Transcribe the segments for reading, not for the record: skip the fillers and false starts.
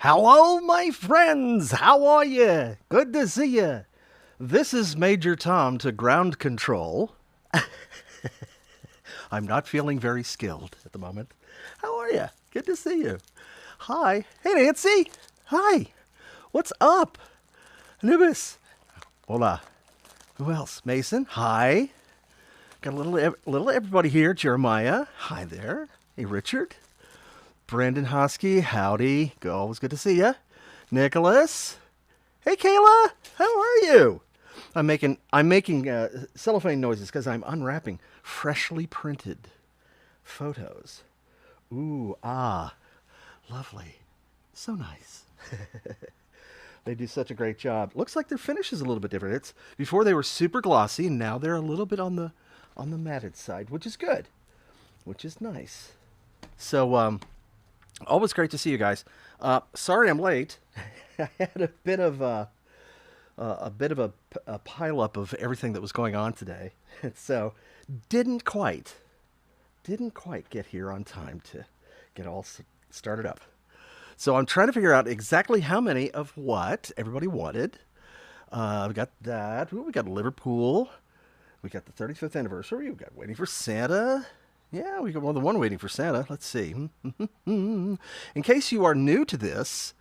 Hello, my friends. How are you? Good to see you. This is Major Tom to ground control. I'm not feeling very skilled at the moment. How are you? Good to see you. Hi. Hey, Nancy. Hi. What's up? Anubis. Hola. Who else? Mason. Hi. Got a little everybody here. Jeremiah. Hi there. Hey, Richard. Brandon Hosky. Howdy. Always good to see you. Nicholas. Hey, Kayla. How are you? I'm making cellophane noises because I'm unwrapping freshly printed photos. Ooh, ah, lovely. So nice. They do such a great job. Looks like their finish is a little bit different. It's before they were super glossy, and now they're a little bit on the matted side, which is good, which is nice. So, always great to see you guys. Sorry I'm late. I had a pileup of everything that was going on today, so didn't quite get here on time to get all started up. So I'm trying to figure out exactly how many of what everybody wanted. We got that. Ooh, we got Liverpool. We got the 35th anniversary. We got Waiting for Santa. Yeah, we got more than one Waiting for Santa. Let's see. In case you are new to this,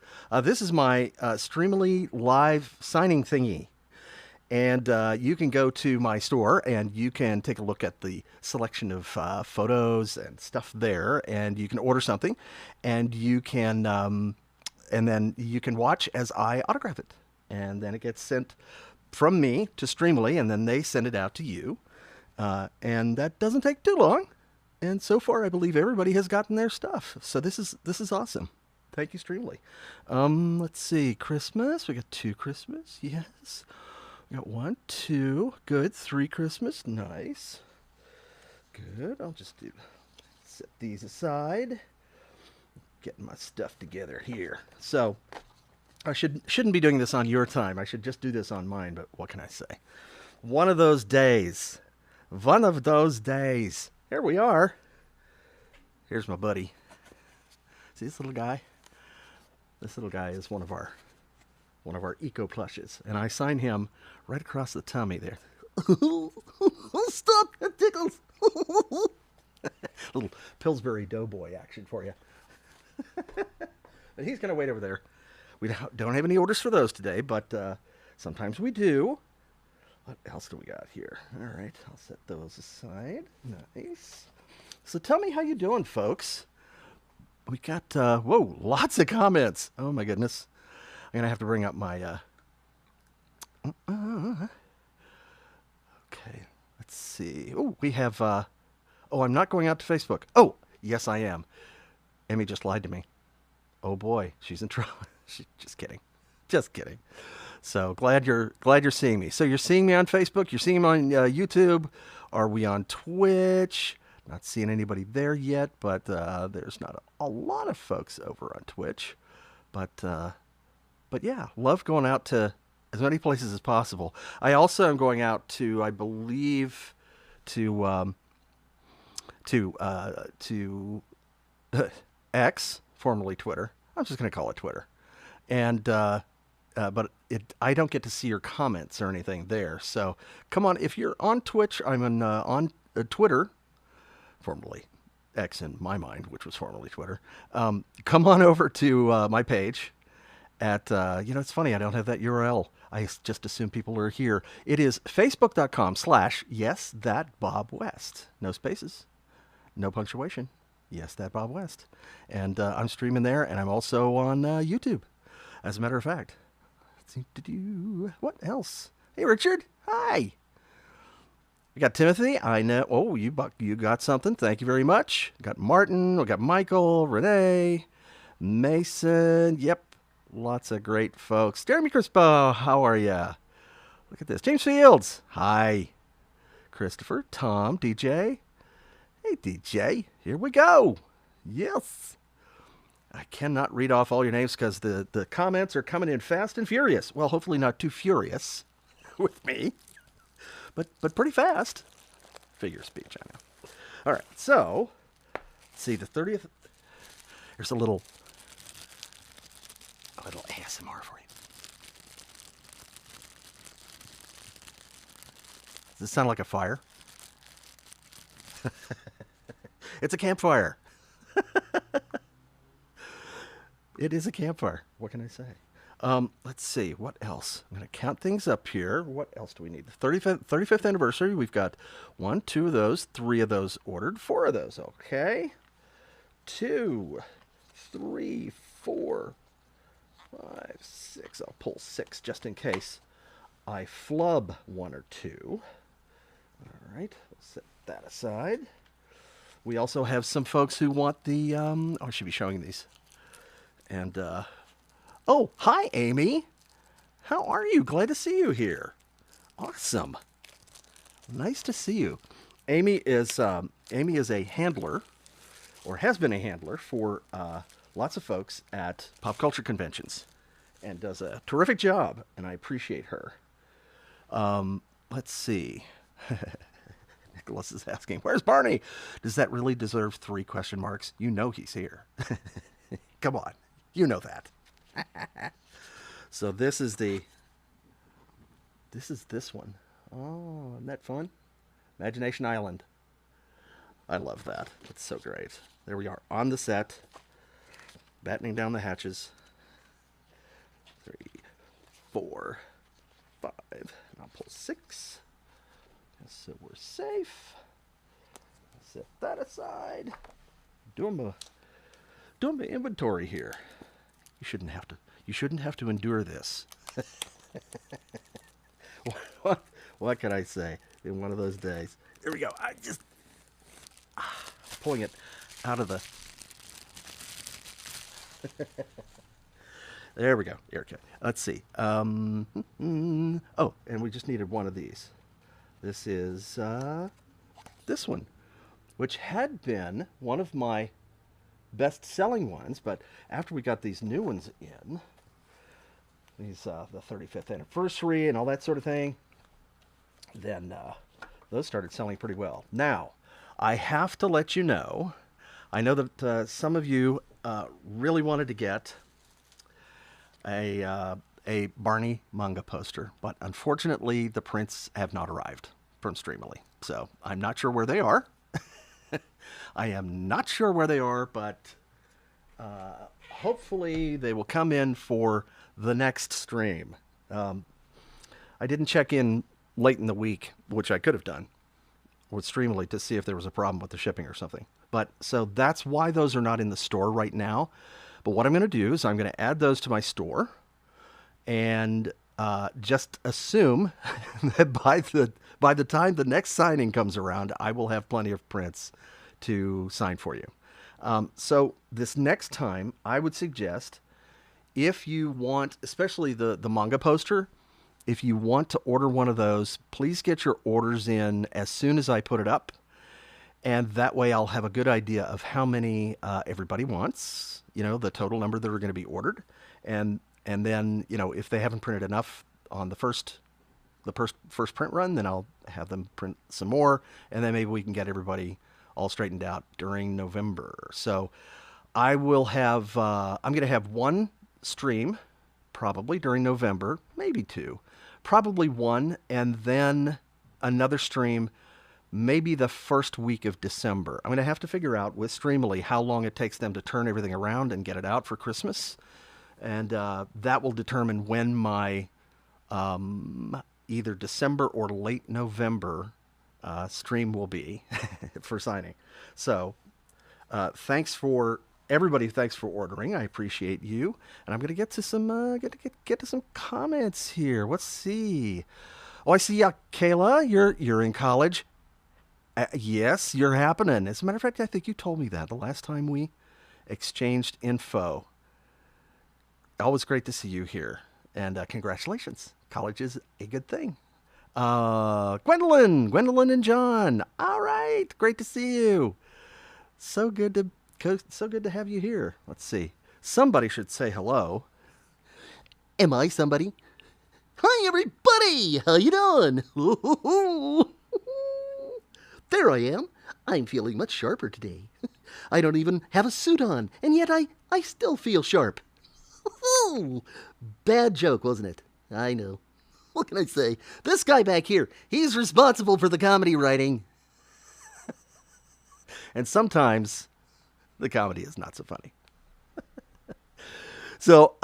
this is my Streamily live signing thingy. And you can go to my store and you can take a look at the selection of photos and stuff there. And you can order something and and then you can watch as I autograph it. And then it gets sent from me to Streamily, and then they send it out to you. And that doesn't take too long. And so far, I believe everybody has gotten their stuff. So this is awesome. Thank you, Streamily. Let's see. Christmas. We got 2 Christmas. Yes. We got 1, 2. Good. 3 Christmas. Nice. Good. I'll just set these aside. Getting my stuff together here. So I shouldn't be doing this on your time. I should just do this on mine. But what can I say? One of those days. One of those days. Here we are. Here's my buddy. See this little guy? This little guy is one of our eco plushes, and I sign him right across the tummy there. Stop! It tickles. Little Pillsbury Doughboy action for you. And he's gonna wait over there. We don't have any orders for those today, but sometimes we do. What else do we got here? All right, I'll set those aside. Nice. So tell me how you doing, folks. We got, whoa, lots of comments. Oh, my goodness. I'm going to have to bring up my, okay, let's see. Oh, we have, oh, I'm not going out to Facebook. Oh, yes, I am. Emmy just lied to me. Oh, boy, she's in trouble. She's just kidding. Just kidding. So glad you're seeing me. So you're seeing me on Facebook. You're seeing me on YouTube. Are we on Twitch? Not seeing anybody there yet, but there's not a lot of folks over on Twitch. But yeah, love going out to as many places as possible. I also am going out to, I believe, to X, formerly Twitter. I'm just going to call it Twitter, and but I don't get to see your comments or anything there. So come on, if you're on Twitch, I'm on Twitter, formerly X in my mind, which was formerly Twitter. Come on over to my page at, it's funny, I don't have that URL. I just assume people are here. It is facebook.com/yes, that Bob West. No spaces, no punctuation. Yes, that Bob West. And I'm streaming there, and I'm also on YouTube, as a matter of fact. What else? Hey, Richard. Hi. We got Timothy. I know. Oh, you got something. Thank you very much. We got Martin. We got Michael, Renee, Mason. Yep. Lots of great folks. Jeremy Crispo, how are ya? Look at this. James Fields. Hi. Christopher, Tom, DJ. Hey, DJ. Here we go. Yes. I cannot read off all your names because the comments are coming in fast and furious. Well, hopefully not too furious with me, but pretty fast. Figure of speech, I know. All right, so let's see, the 30th. There's a little A little ASMR for you. Does this sound like a fire? It's a campfire. It is a campfire. What can I say? Let's see. What else? I'm going to count things up here. What else do we need? The 35th anniversary. We've got 1, 2 of those, 3 of those ordered, 4 of those. Okay. 2, 3, 4, 5, 6. I'll pull 6 just in case I flub 1 or 2. All right. We'll set that aside. We also have some folks who want the, I should be showing these. And, oh, hi, Amy. How are you? Glad to see you here. Awesome. Nice to see you. Amy is a handler, or has been a handler for lots of folks at pop culture conventions, and does a terrific job, and I appreciate her. Let's see. Nicholas is asking, where's Barney? Does that really deserve 3 question marks? You know he's here. Come on. You know that. So this is this one. Oh, isn't that fun? Imagination Island. I love that. It's so great. There we are on the set, battening down the hatches. 3, 4, 5, and I'll pull 6. So we're safe. Set that aside. Doing my inventory here. You shouldn't have to endure this. What can I say in one of those days? Here we go. I just pulling it out of the. There we go. Okay. Let's see. Oh, and we just needed one of these. This is this one, which had been one of my best-selling ones, but after we got these new ones in, these the 35th anniversary and all that sort of thing, then those started selling pretty well. Now, I have to let you know, I know that some of you really wanted to get a Barney manga poster, but unfortunately the prints have not arrived from Streamily. So I'm not sure where they are. I am not sure where they are, but hopefully they will come in for the next stream. I didn't check in late in the week, which I could have done with Streamily to see if there was a problem with the shipping or something. But so that's why those are not in the store right now. But what I'm going to do is I'm going to add those to my store, and just assume that by the time the next signing comes around, I will have plenty of prints to sign for you. So this next time, I would suggest, if you want, especially the manga poster, if you want to order one of those, please get your orders in as soon as I put it up. And that way I'll have a good idea of how many everybody wants, the total number that are going to be ordered. And then, if they haven't printed enough on the first print run, then I'll have them print some more. And then maybe we can get everybody all straightened out during November. So I will have, I'm going to have one stream probably during November, maybe 2, probably 1, and then another stream maybe the first week of December. I'm going to have to figure out with Streamily how long it takes them to turn everything around and get it out for Christmas. And that will determine when my either December or late November stream will be for signing. So thanks for everybody. Thanks for ordering. I appreciate you. And I'm going to get to some get to some comments here. Let's see. Oh, I see. Kayla, you're in college. Yes, you're happening. As a matter of fact, I think you told me that the last time we exchanged info. Always great to see you here. And congratulations. College is a good thing. Gwendolyn and John. All right. Great to see you. So good to have you here. Let's see. Somebody should say hello. Am I somebody? Hi, everybody. How you doing? There I am. I'm feeling much sharper today. I don't even have a suit on, and yet I still feel sharp. Oh, bad joke, wasn't it? I know. What can I say? This guy back here, he's responsible for the comedy writing. And sometimes the comedy is not so funny. So,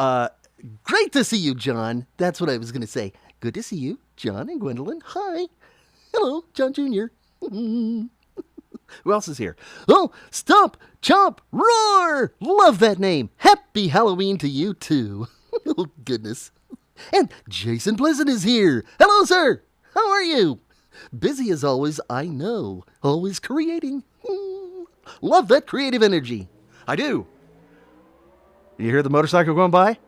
Great to see you, John. That's what I was going to say. Good to see you, John and Gwendolyn. Hi. Hello, John Jr. who else is here? Oh, Stomp, Chomp, Roar! Love that name. Happy Halloween to you, too. Oh, goodness. And Jason Pleasant is here. Hello, sir. How are you? Busy as always, I know. Always creating. Love that creative energy. I do. You hear the motorcycle going by?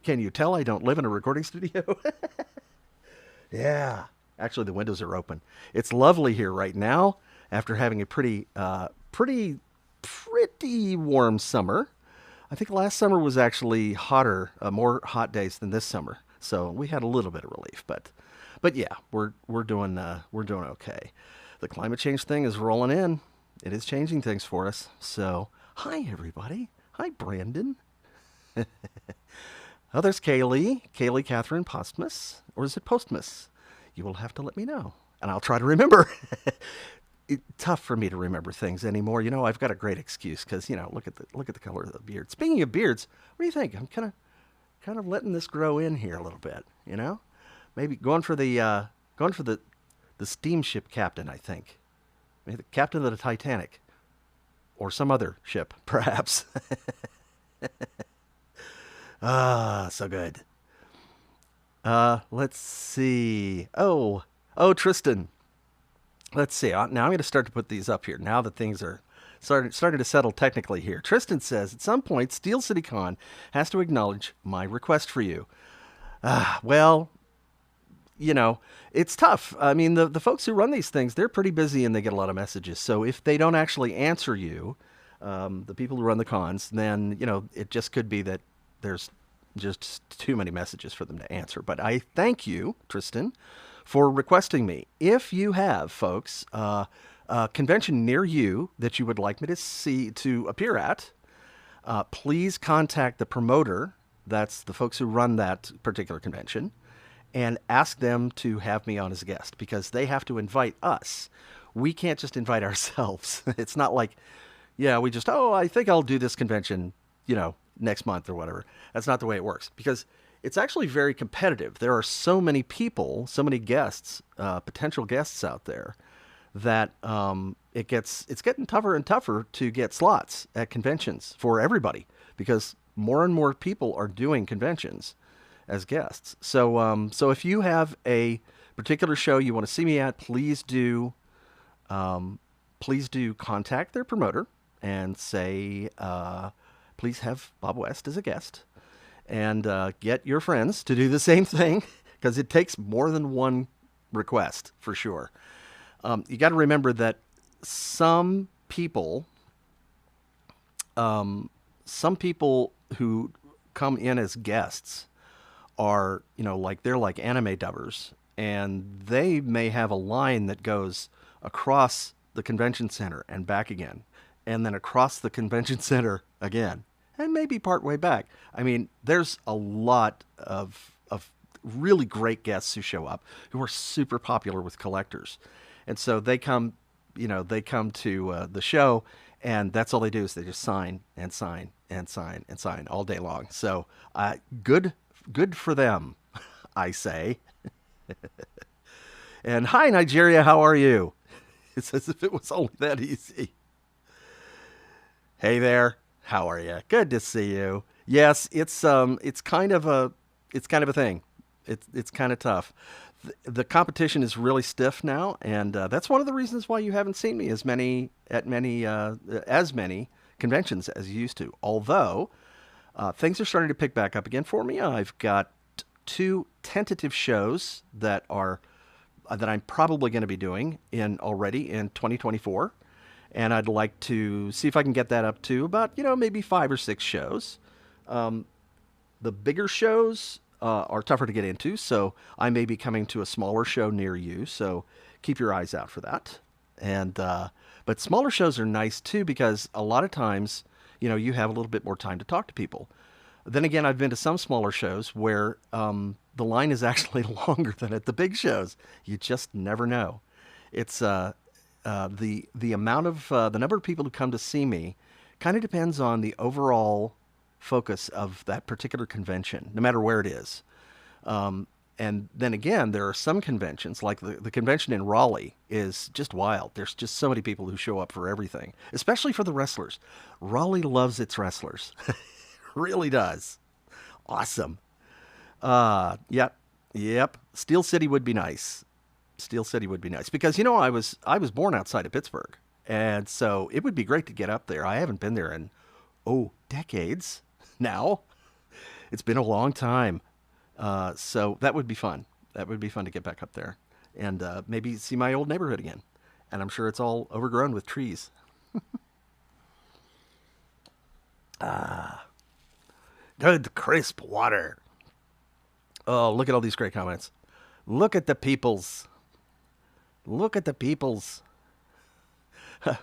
Can you tell I don't live in a recording studio? Yeah. Actually, the windows are open. It's lovely here right now after having a pretty warm summer. I think last summer was actually hotter, more hot days than this summer. So we had a little bit of relief, but yeah, we're doing okay. The climate change thing is rolling in. It is changing things for us. So hi everybody. Hi Brandon. Oh, there's Kaylee Catherine Postmus, or is it Postmus? You will have to let me know, and I'll try to remember. It's tough for me to remember things anymore. You know, I've got a great excuse because look at the color of the beard. Speaking of beards, what do you think? I'm kind of letting this grow in here a little bit. You know, maybe going for the steamship captain. I think maybe the captain of the Titanic, or some other ship, perhaps. Ah, so good. Let's see. Oh, Tristan. Let's see. Now I'm going to start to put these up here. Now that things are starting to settle technically here. Tristan says, at some point, Steel City Con has to acknowledge my request for you. Well, it's tough. I mean, the folks who run these things, they're pretty busy and they get a lot of messages. So if they don't actually answer you, the people who run the cons, then, it just could be that there's just too many messages for them to answer. But I thank you, Tristan, for requesting me. If you have, folks, a convention near you that you would like me to appear at, please contact the promoter. That's the folks who run that particular convention, and ask them to have me on as a guest, because they have to invite us. We can't just invite ourselves. It's not like, we just, I think I'll do this convention, next month or whatever. That's not the way it works, because it's actually very competitive. There are so many people, so many guests, potential guests out there, that it's getting tougher and tougher to get slots at conventions for everybody, because more and more people are doing conventions as guests. So if you have a particular show you want to see me at, please do contact their promoter and say, please have Bob West as a guest, and get your friends to do the same thing, because it takes more than one request for sure. You got to remember that some people who come in as guests are, they're like anime dubbers, and they may have a line that goes across the convention center and back again, and then across the convention center again, and maybe part way back. I mean, there's a lot of really great guests who show up who are super popular with collectors. And so they come to the show, and that's all they do is they just sign and sign and sign and sign all day long. So good for them, I say. And hi, Nigeria, how are you? It's as if it was only that easy. Hey there, how are you? Good to see you. Yes, it's kind of a thing. It's kind of tough. The competition is really stiff now, and that's one of the reasons why you haven't seen me as many conventions as you used to. Although things are starting to pick back up again for me. I've got 2 tentative shows that I'm probably going to be doing already in 2024, and I'd like to see if I can get that up to about maybe 5 or 6 shows. The bigger shows are tougher to get into, so I may be coming to a smaller show near you, so keep your eyes out for that. And but smaller shows are nice too, because a lot of times you have a little bit more time to talk to people. Then again, I've been to some smaller shows where the line is actually longer than at the big shows. You just never know. It's the amount of the number of people who come to see me kind of depends on the overall focus of that particular convention, no matter where it is. And then again, there are some conventions, like the convention in Raleigh is just wild. There's just so many people who show up for everything, especially for the wrestlers. Raleigh loves its wrestlers. Really does. Awesome. Yep. Yep. Steel City would be nice. Steel City would be nice because I was born outside of Pittsburgh, and so it would be great to get up there. I haven't been there in decades now. It's been a long time. So that would be fun. That would be fun to get back up there and maybe see my old neighborhood again. And I'm sure it's all overgrown with trees. Good crisp water. Oh, look at all these great comments. Look at the peoples. Look at the peoples.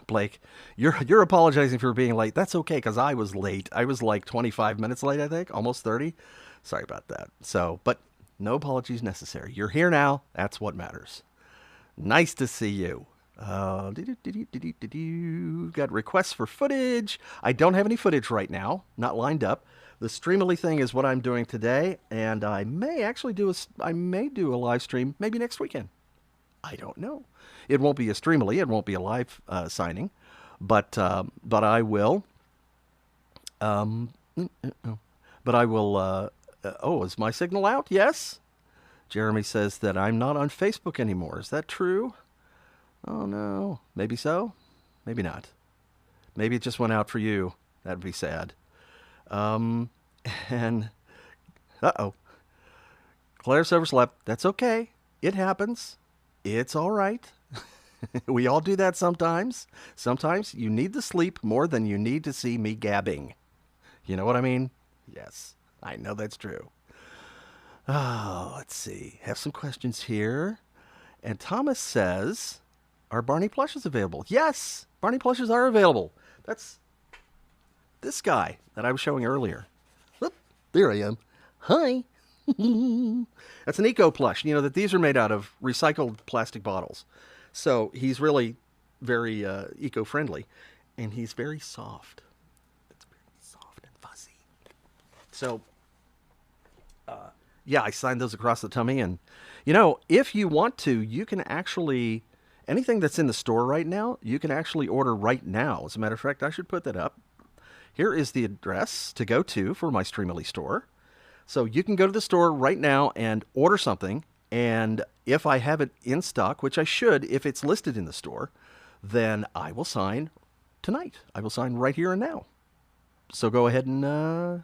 Blake, you're apologizing for being late. That's okay, because I was late. I was like 25 minutes late, I think, almost 30. Sorry about that. So, but no apologies necessary. You're here now. That's what matters. Nice to see you. Got requests for footage. I don't have any footage right now. Not lined up. The Streamily thing is what I'm doing today, and I may actually do a live stream maybe next weekend. I don't know. It won't be a Streamily. It won't be a live signing, but I will. But I will. Is my signal out? Yes. Jeremy says that I'm not on Facebook anymore. Is that true? Oh no. Maybe so. Maybe not. Maybe it just went out for you. That'd be sad. And Claire's overslept. That's okay. It happens. It's all right. We all do that sometimes. Sometimes you need the sleep more than you need to see me gabbing. You know what I mean? Yes, I know that's true. Oh, let's see. Have some questions here. And Thomas says, are Barney plushes available? Yes, Barney plushes are available. That's this guy that I was showing earlier. Whoop, there I am. Hi. That's an eco plush. You know that these are made out of recycled plastic bottles. So he's really very eco-friendly. And he's very soft. It's very soft and fuzzy. So, yeah, I signed those across the tummy. And, if you want to, you can actually, anything that's in the store right now, you can actually order right now. As a matter of fact, I should put that up. Here is the address to go to for my Streamily store. So you can go to the store right now and order something. And if I have it in stock, which I should if it's listed in the store, then I will sign tonight. I will sign right here and now. So go ahead and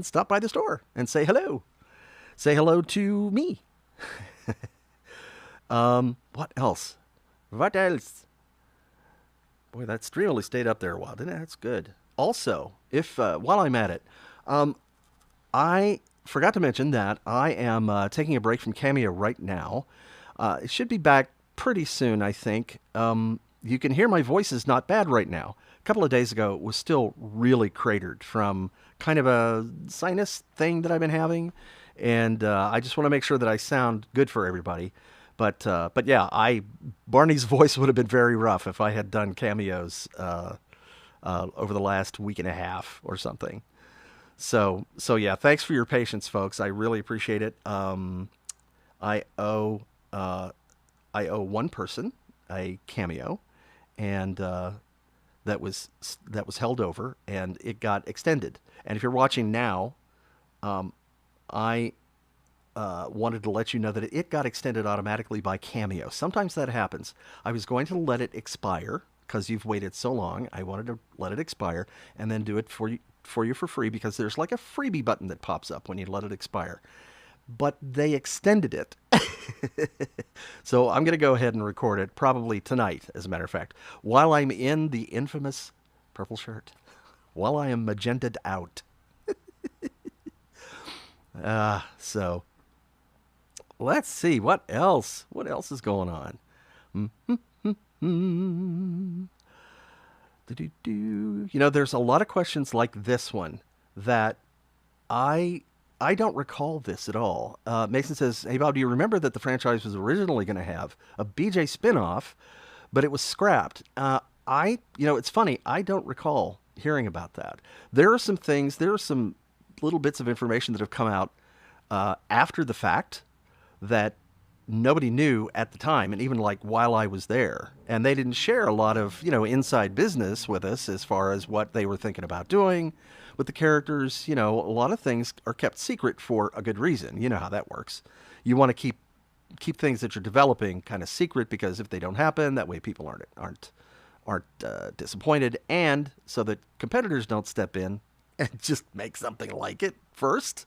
stop by the store and say hello. Say hello to me. What else? What else? Boy, that stream only stayed up there a while, didn't it? That's good. Also, if while I'm at it, I forgot to mention that I am taking a break from Cameo right now. It should be back pretty soon, I think. You can hear my voice is not bad right now. A couple of days ago, it was still really cratered from kind of a sinus thing that I've been having. And I just want to make sure that I sound good for everybody. But yeah, Barney's voice would have been very rough if I had done cameos over the last week and a half or something. So yeah, thanks for your patience, folks. I really appreciate it. I owe one person a cameo, and that was held over, and it got extended. And if you're watching now, I wanted to let you know that it got extended automatically by Cameo. Sometimes that happens. I was going to let it expire because you've waited so long. I wanted to let it expire and then do it for you for free, because there's like a freebie button that pops up when you let it expire. But they extended it. So I'm going to go ahead and record it probably tonight, as a matter of fact, while I'm in the infamous purple shirt, while I am magenta'd out. So let's see what else is going on. There's a lot of questions like this one that I I don't recall this at all. Mason says, "Hey Bob, do you remember that the franchise was originally going to have a BJ spinoff, but it was scrapped?" It's funny. I don't recall hearing about that. There are some things. There are some little bits of information that have come out after the fact that nobody knew at the time, and even like while I was there. And they didn't share a lot of, inside business with us as far as what they were thinking about doing with the characters. A lot of things are kept secret for a good reason. You know how that works. You want to keep things that you're developing kind of secret, because if they don't happen, that way people aren't disappointed, and so that competitors don't step in and just make something like it first.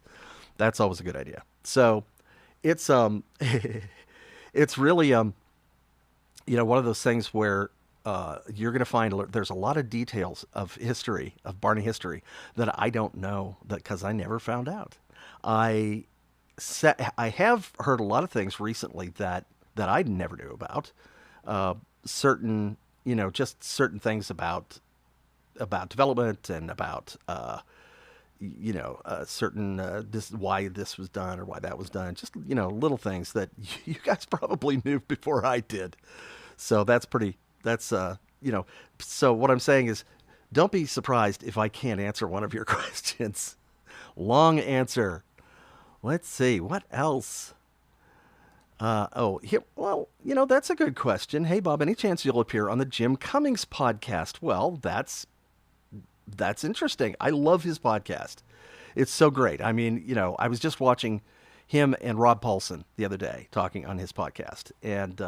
That's always a good idea. So it's it's really one of those things where you're going to find there's a lot of details of history, of Barney history, that I don't know, that because I never found out. I I have heard a lot of things recently that I never knew about. Certain just certain things about development, and about certain this, why this was done or why that was done. Just little things that you guys probably knew before I did. So that's pretty. That's So what I'm saying is, don't be surprised if I can't answer one of your questions. Long answer. Let's see what else. Here, well, that's a good question. Hey, Bob, any chance you'll appear on the Jim Cummings podcast? Well, that's interesting. I love his podcast. It's so great. I mean, I was just watching him and Rob Paulson the other day talking on his podcast, and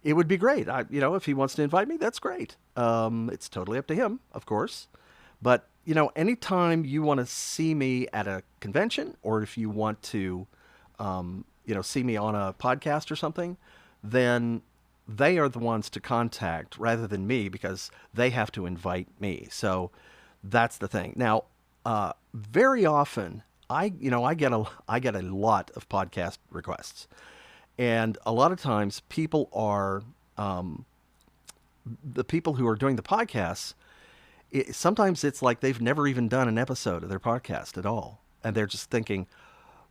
it would be great. If he wants to invite me, that's great. It's totally up to him, of course. But, anytime you want to see me at a convention, or if you want to, see me on a podcast or something, then they are the ones to contact rather than me, because they have to invite me. So that's the thing. Now, very often I get a lot of podcast requests, and a lot of times people are, the people who are doing the podcasts, sometimes it's like they've never even done an episode of their podcast at all. And they're just thinking,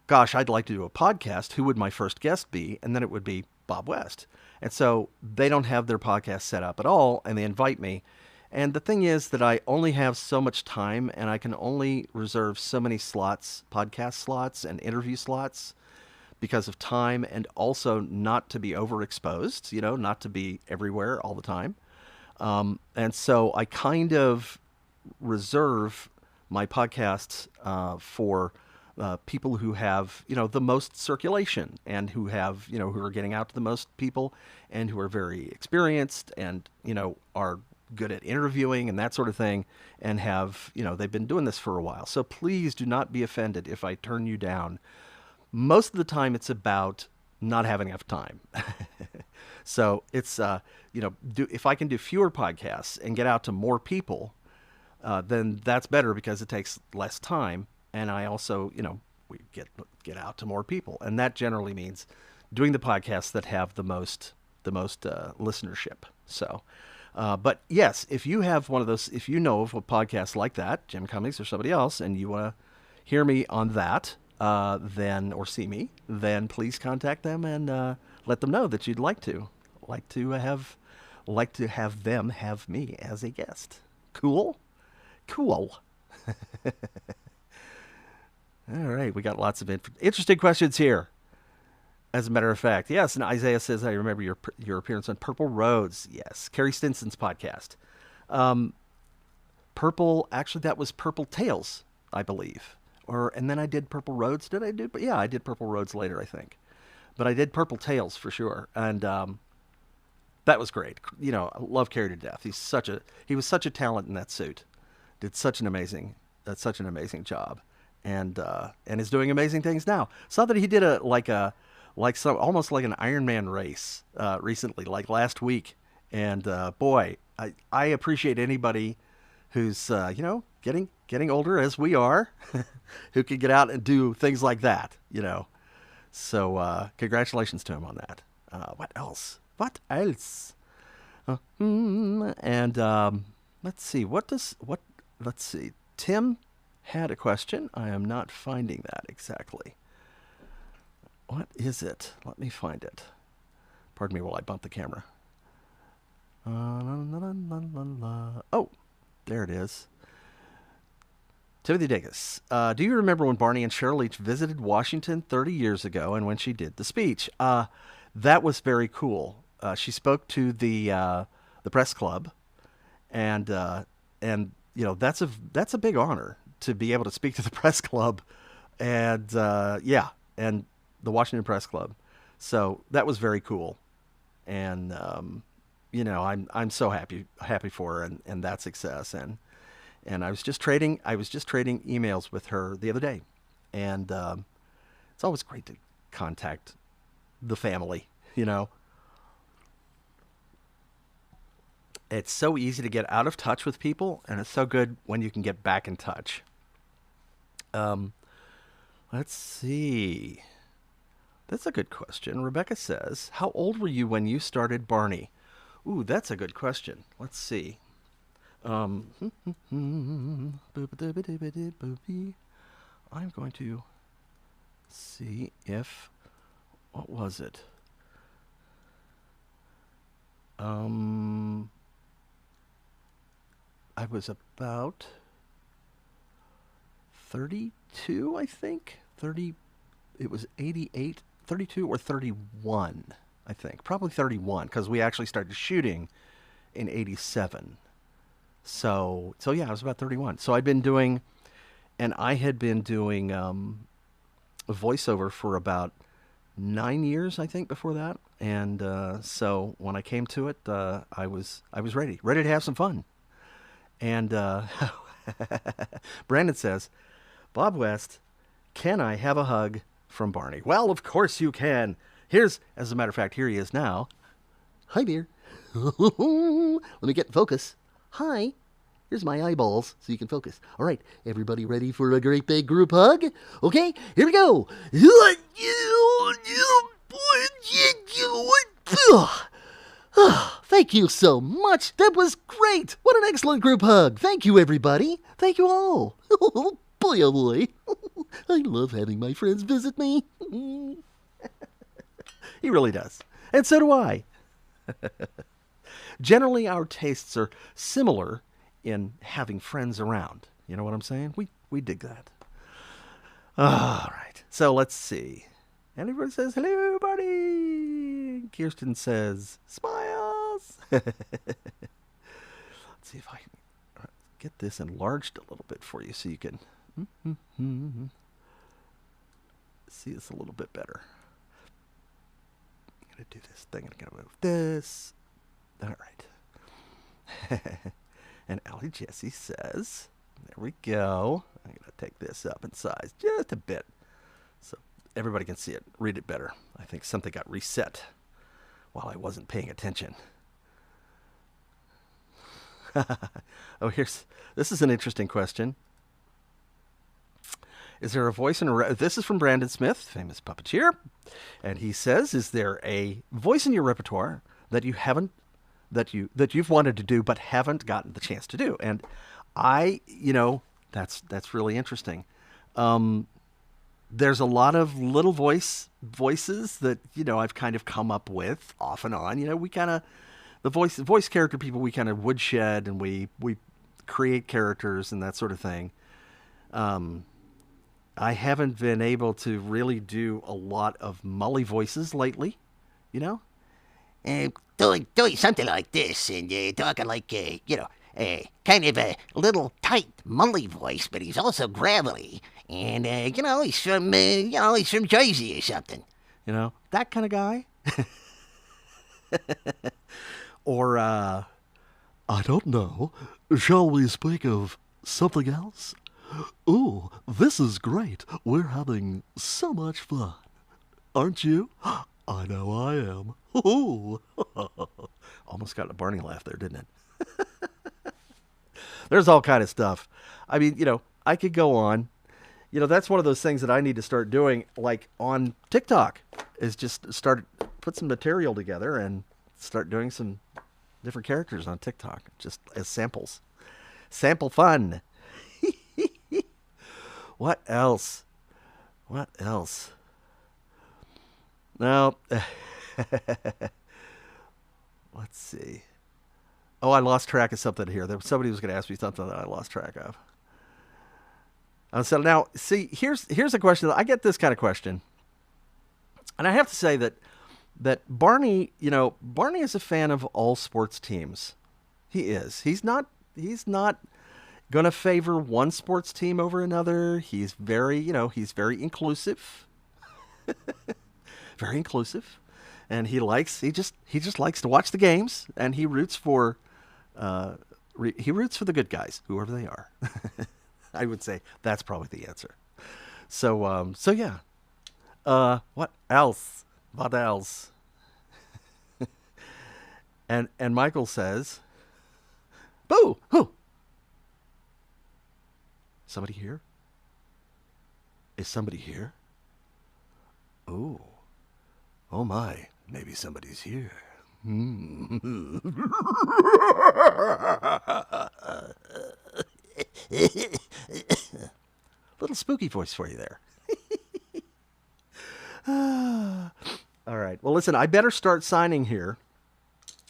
gosh, I'd like to do a podcast. Who would my first guest be? And then it would be Bob West. And so they don't have their podcast set up at all, and they invite me. And the thing is that I only have so much time, and I can only reserve so many slots, podcast slots and interview slots, because of time, and also not to be overexposed, not to be everywhere all the time. And so I kind of reserve my podcasts for people who have, the most circulation, and who have, who are getting out to the most people, and who are very experienced, and, are good at interviewing and that sort of thing, and have, they've been doing this for a while. So please do not be offended if I turn you down. Most of the time it's about not having enough time. So it's, if I can do fewer podcasts and get out to more people, then that's better, because it takes less time. And I also, we get out to more people. And that generally means doing the podcasts that have the most listenership. So, but yes, if you have one of those, if you know of a podcast like that, Jim Cummings or somebody else, and you want to hear me on that, or see me, then please contact them and let them know that you'd like to have them have me as a guest. Cool. All right, we got lots of interesting questions here. As a matter of fact, yes, and Isaiah says, I remember your appearance on Purple Roads. Yes, Carrie Stinson's podcast. Actually, that was Purple Tales, I believe. And then I did Purple Roads. Did I do? But yeah, I did Purple Roads later, I think. But I did Purple Tales for sure, and that was great. I love Carrie to death. He was such a talent in that suit. Did such an amazing job, and is doing amazing things now. Saw that he did almost like an Ironman race recently, like last week, and boy, I appreciate anybody who's getting older as we are, who can get out and do things like that. So congratulations to him on that. What else? And let's see. Let's see. Tim had a question. I am not finding that exactly. What is it? Let me find it. Pardon me while I bump the camera. Oh, there it is. Timothy Dacus. Do you remember when Barney and Cheryl each visited Washington 30 years ago and when she did the speech? That was very cool. She spoke to the press club, and you know, that's a big honor to be able to speak to the press club, and and the Washington Press Club. So that was very cool, and you know, I'm so happy for her and that success, and I was just trading emails with her the other day, and it's always great to contact the family. You know, it's so easy to get out of touch with people, and it's so good when you can get back in touch. Let's see. That's a good question. Rebecca says, "How old were you when you started Barney?" Ooh, that's a good question. Let's see. I'm going to see if, what was it? I was about 32, I think. 30, it was 88, 32 or 31, I think. Probably 31, because we actually started shooting in 87. So yeah, I was about 31. So I had been doing a voiceover for about 9 years, I think, before that. And so when I came to it, I was ready to have some fun. And Brandon says, "Bob West, can I have a hug from Barney?" Well, of course you can. As a matter of fact, here he is now. Hi there. Let me get in focus. Hi. Here's my eyeballs so you can focus. All right, everybody ready for a great big group hug? Okay, here we go. Thank you so much. That was great. What an excellent group hug. Thank you, everybody. Thank you all. Boy, oh boy. I love having my friends visit me. He really does. And so do I. Generally, our tastes are similar in having friends around. You know what I'm saying? We dig that. All right. So let's see. And everybody says, "Hello, Barney." Kirsten says, "Smiles." Let's see if I can get this enlarged a little bit for you so you can see this a little bit better. I'm going to do this thing. I'm going to move this. All right. And Allie Jesse says, there we go. I'm going to take this up in size just a bit so everybody can see it, read it better. I think something got reset while I wasn't paying attention. Oh, this is an interesting question. Is there a voice in this is from Brandon Smith, famous puppeteer, and he says, "Is there a voice in your repertoire that you haven't that you've wanted to do but haven't gotten the chance to do?" And that's really interesting. There's a lot of little voices that I've kind of come up with off and on. We kind of the voice character people, we kind of woodshed and we create characters and that sort of thing. I haven't been able to really do a lot of Mully voices lately, Doing something like this and talking like, kind of a little tight Mully voice, but he's also gravelly. And, he's from Jersey or something. That kind of guy. Or, I don't know. Shall we speak of something else? Oh, this is great. We're having so much fun. Aren't you? I know I am. Ooh. Almost got a Barney laugh there, didn't it? There's all kind of stuff. I mean, I could go on. That's one of those things that I need to start doing, like on TikTok, is just put some material together and start doing some different characters on TikTok, just as samples. Sample fun. What else? What else? Now, let's see. Oh, I lost track of something here. Somebody was going to ask me something that I lost track of. So now, see, here's a question. I get this kind of question, and I have to say that Barney, Barney is a fan of all sports teams. He is. He's not going to favor one sports team over another. He's very, he's very inclusive. Very inclusive. And he just likes to watch the games, and he roots for the good guys, whoever they are. I would say that's probably the answer. So yeah. What else? What else? and Michael says, "Boo! Who? Somebody here? Is somebody here? Oh. Oh my, maybe somebody's here." Little spooky voice for you there. All right. Well, listen, I better start signing here,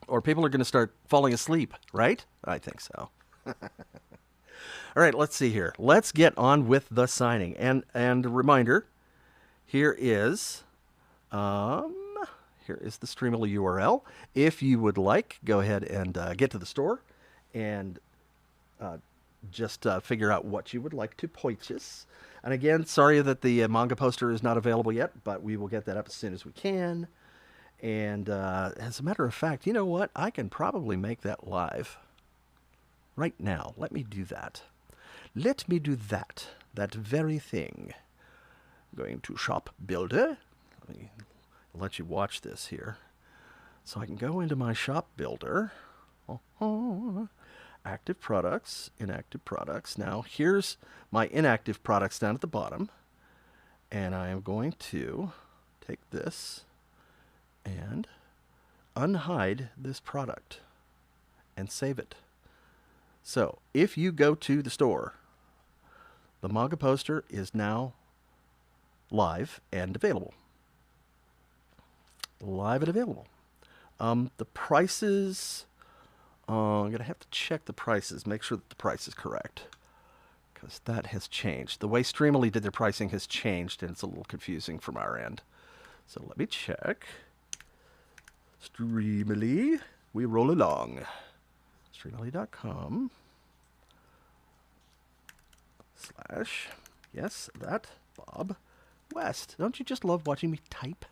or people are going to start falling asleep, right? I think so. All right, let's see here. Let's get on with the signing. And a reminder, here is the Streamily URL. If you would like, go ahead and get to the store and just figure out what you would like to purchase. And again, sorry that the manga poster is not available yet, but we will get that up as soon as we can. And as a matter of fact, you know what? I can probably make that live right now. Let me do that. Let me do that. That very thing. I'm going to Shop Builder. Let me let you watch this here. So I can go into my Shop Builder. Active products, inactive products. Now here's my inactive products down at the bottom. And I am going to take this and unhide this product and save it. So if you go to the store, the manga poster is now live and available. Live and available. The prices, I'm going to have to check the prices, make sure that the price is correct, because that has changed. The way Streamily did their pricing has changed, and it's a little confusing from our end. So let me check. Streamily, we roll along. Streamily.com / yes, that Bob West. Don't you just love watching me type?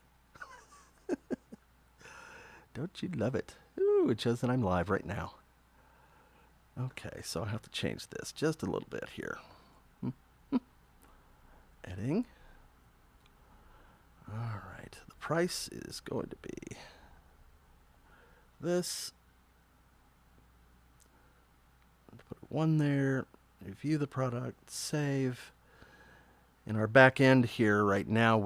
Don't you love it? Ooh, it shows that I'm live right now. Okay, so I have to change this just a little bit here. Editing. All right, the price is going to be this. Put one there. Review the product. Save. In our back end here right now,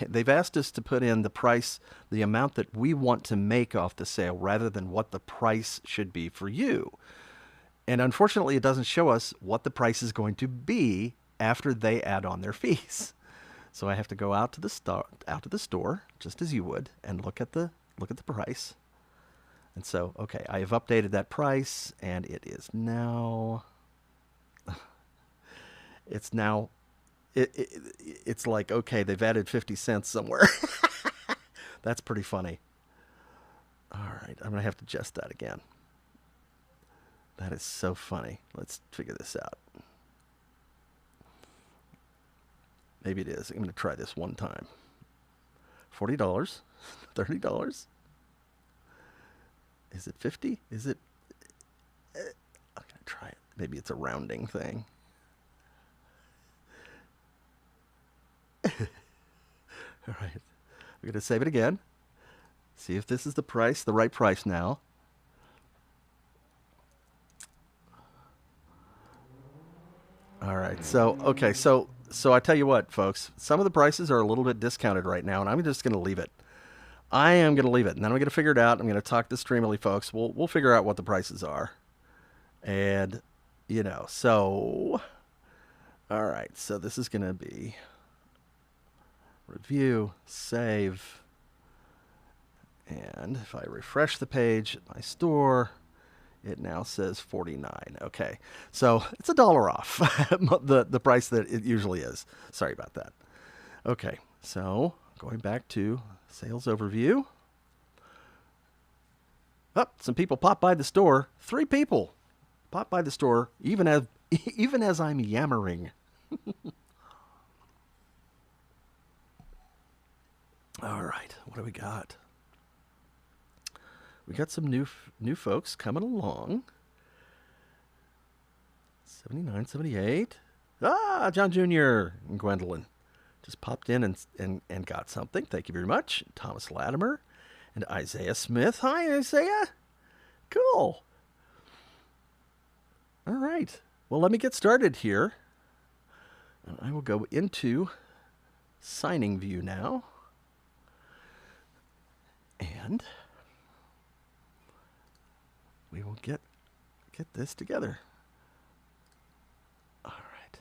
they've asked us to put in the price, the amount that we want to make off the sale rather than what the price should be for you. And unfortunately, it doesn't show us what the price is going to be after they add on their fees. So I have to go out to the store, just as you would, and look at the price. And so, okay, I have updated that price, and it is now, it's like, okay, they've added 50 cents somewhere. That's pretty funny. All right, I'm going to have to adjust that again. That is so funny. Let's figure this out. Maybe it is. I'm going to try this one time. $40, $30. Is it 50? Is it? I'm going to try it. Maybe it's a rounding thing. All right. We're going to save it again. See if this is the right price now. All right. So, okay. So I tell you what, folks, some of the prices are a little bit discounted right now, and I'm just going to leave it. I am going to leave it, and then I'm going to figure it out. I'm going to talk to Streamily folks. We'll figure out what the prices are. And, so All right, so this is going to be review, save, and if I refresh the page at my store, it now says 49. Okay, so it's $1 off the price that it usually is. Sorry about that. Okay, so going back to sales overview. Oh, some people popped by the store. 3 people popped by the store, even as I'm yammering. All right, what do we got? We got some new folks coming along. 79, 78. Ah, John Jr. and Gwendolyn just popped in and got something. Thank you very much. Thomas Latimer and Isaiah Smith. Hi, Isaiah. Cool. All right. Well, let me get started here. And I will go into signing view now. And we will get this together. All right.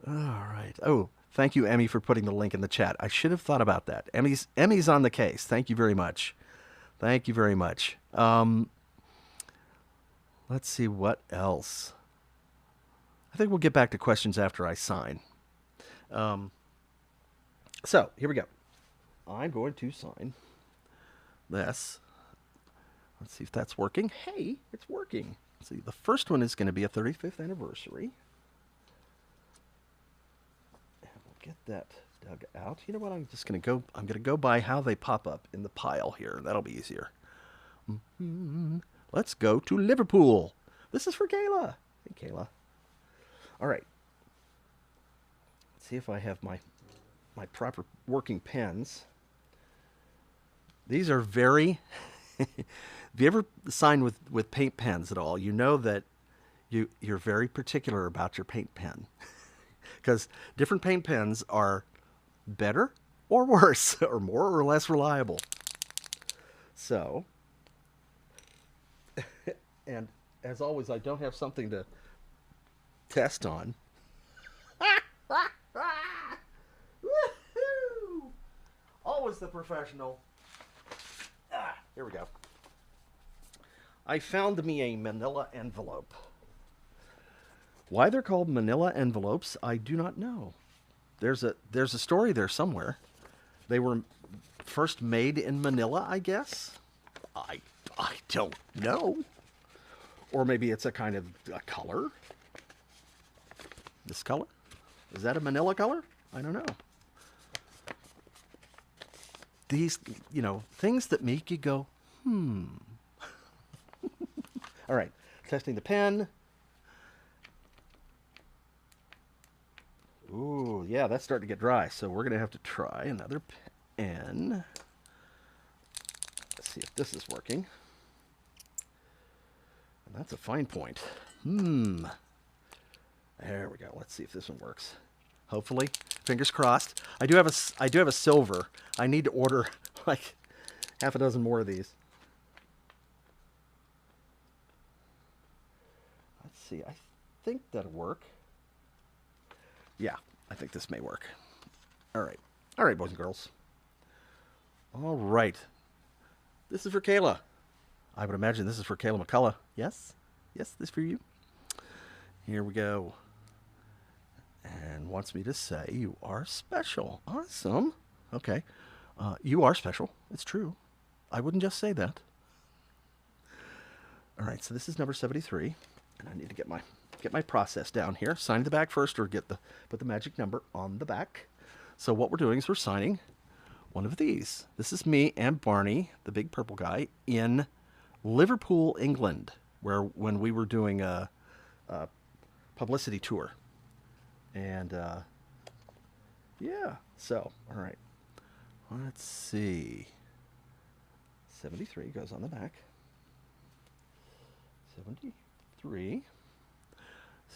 All right. Oh, thank you, Emmy, for putting the link in the chat. I should have thought about that. Emmy's on the case. Thank you very much. Thank you very much. Let's see what else. I think we'll get back to questions after I sign. So here we go. I'm going to sign this. Let's see if that's working. Hey, it's working. Let's see, the first one is going to be a 35th anniversary. And we'll get that dug out. You know what? I'm going to go by how they pop up in the pile here. That'll be easier. Let's go to Liverpool. This is for Kayla. Hey, Kayla. All right. Let's see if I have my proper working pens. These are very... If you ever sign with paint pens at all, you know that you're very particular about your paint pen. Because different paint pens are better or worse, or more or less reliable. So, and as always, I don't have something to test on. Always the professional. Here we go. I found me a manila envelope. Why they're called manila envelopes, I do not know. There's a story there somewhere. They were first made in Manila, I guess. I don't know. Or maybe it's a kind of a color. This color? Is that a manila color? I don't know. These, things that make you go, All right, testing the pen. Ooh, yeah, that's starting to get dry, so we're going to have to try another pen. Let's see if this is working. And that's a fine point. There we go. Let's see if this one works. Hopefully, fingers crossed. I do have a silver. I need to order like half a dozen more of these. Let's see. I think that'll work. Yeah, I think this may work. All right. All right, boys and girls. All right. This is for Kayla. I would imagine this is for Kayla McCullough. Yes? Yes, this for you. Here we go. And wants me to say you are special. Awesome. Okay. You are special. It's true. I wouldn't just say that. All right, so this is number 73. And I need to get my process down here. Sign the back first, or put the magic number on the back. So what we're doing is we're signing one of these. This is me and Barney, the big purple guy, in Liverpool, England, when we were doing a publicity tour. And yeah, so all right. Let's see. 73 goes on the back. 73.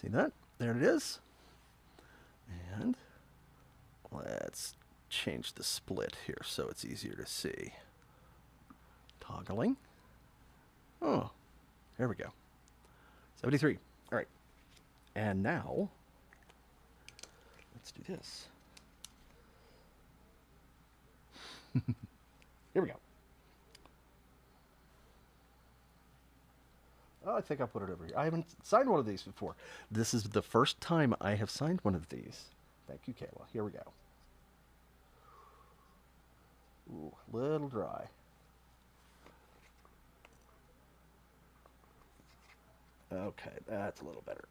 See that? There it is. And let's change the split here so it's easier to see. Toggling. Oh, there we go. 73. All right. And now, let's do this. Here we go. Oh, I think I'll put it over here. I haven't signed one of these before. This is the first time I have signed one of these. Thank you, Kayla. Here we go. Ooh, a little dry. Okay, that's a little better.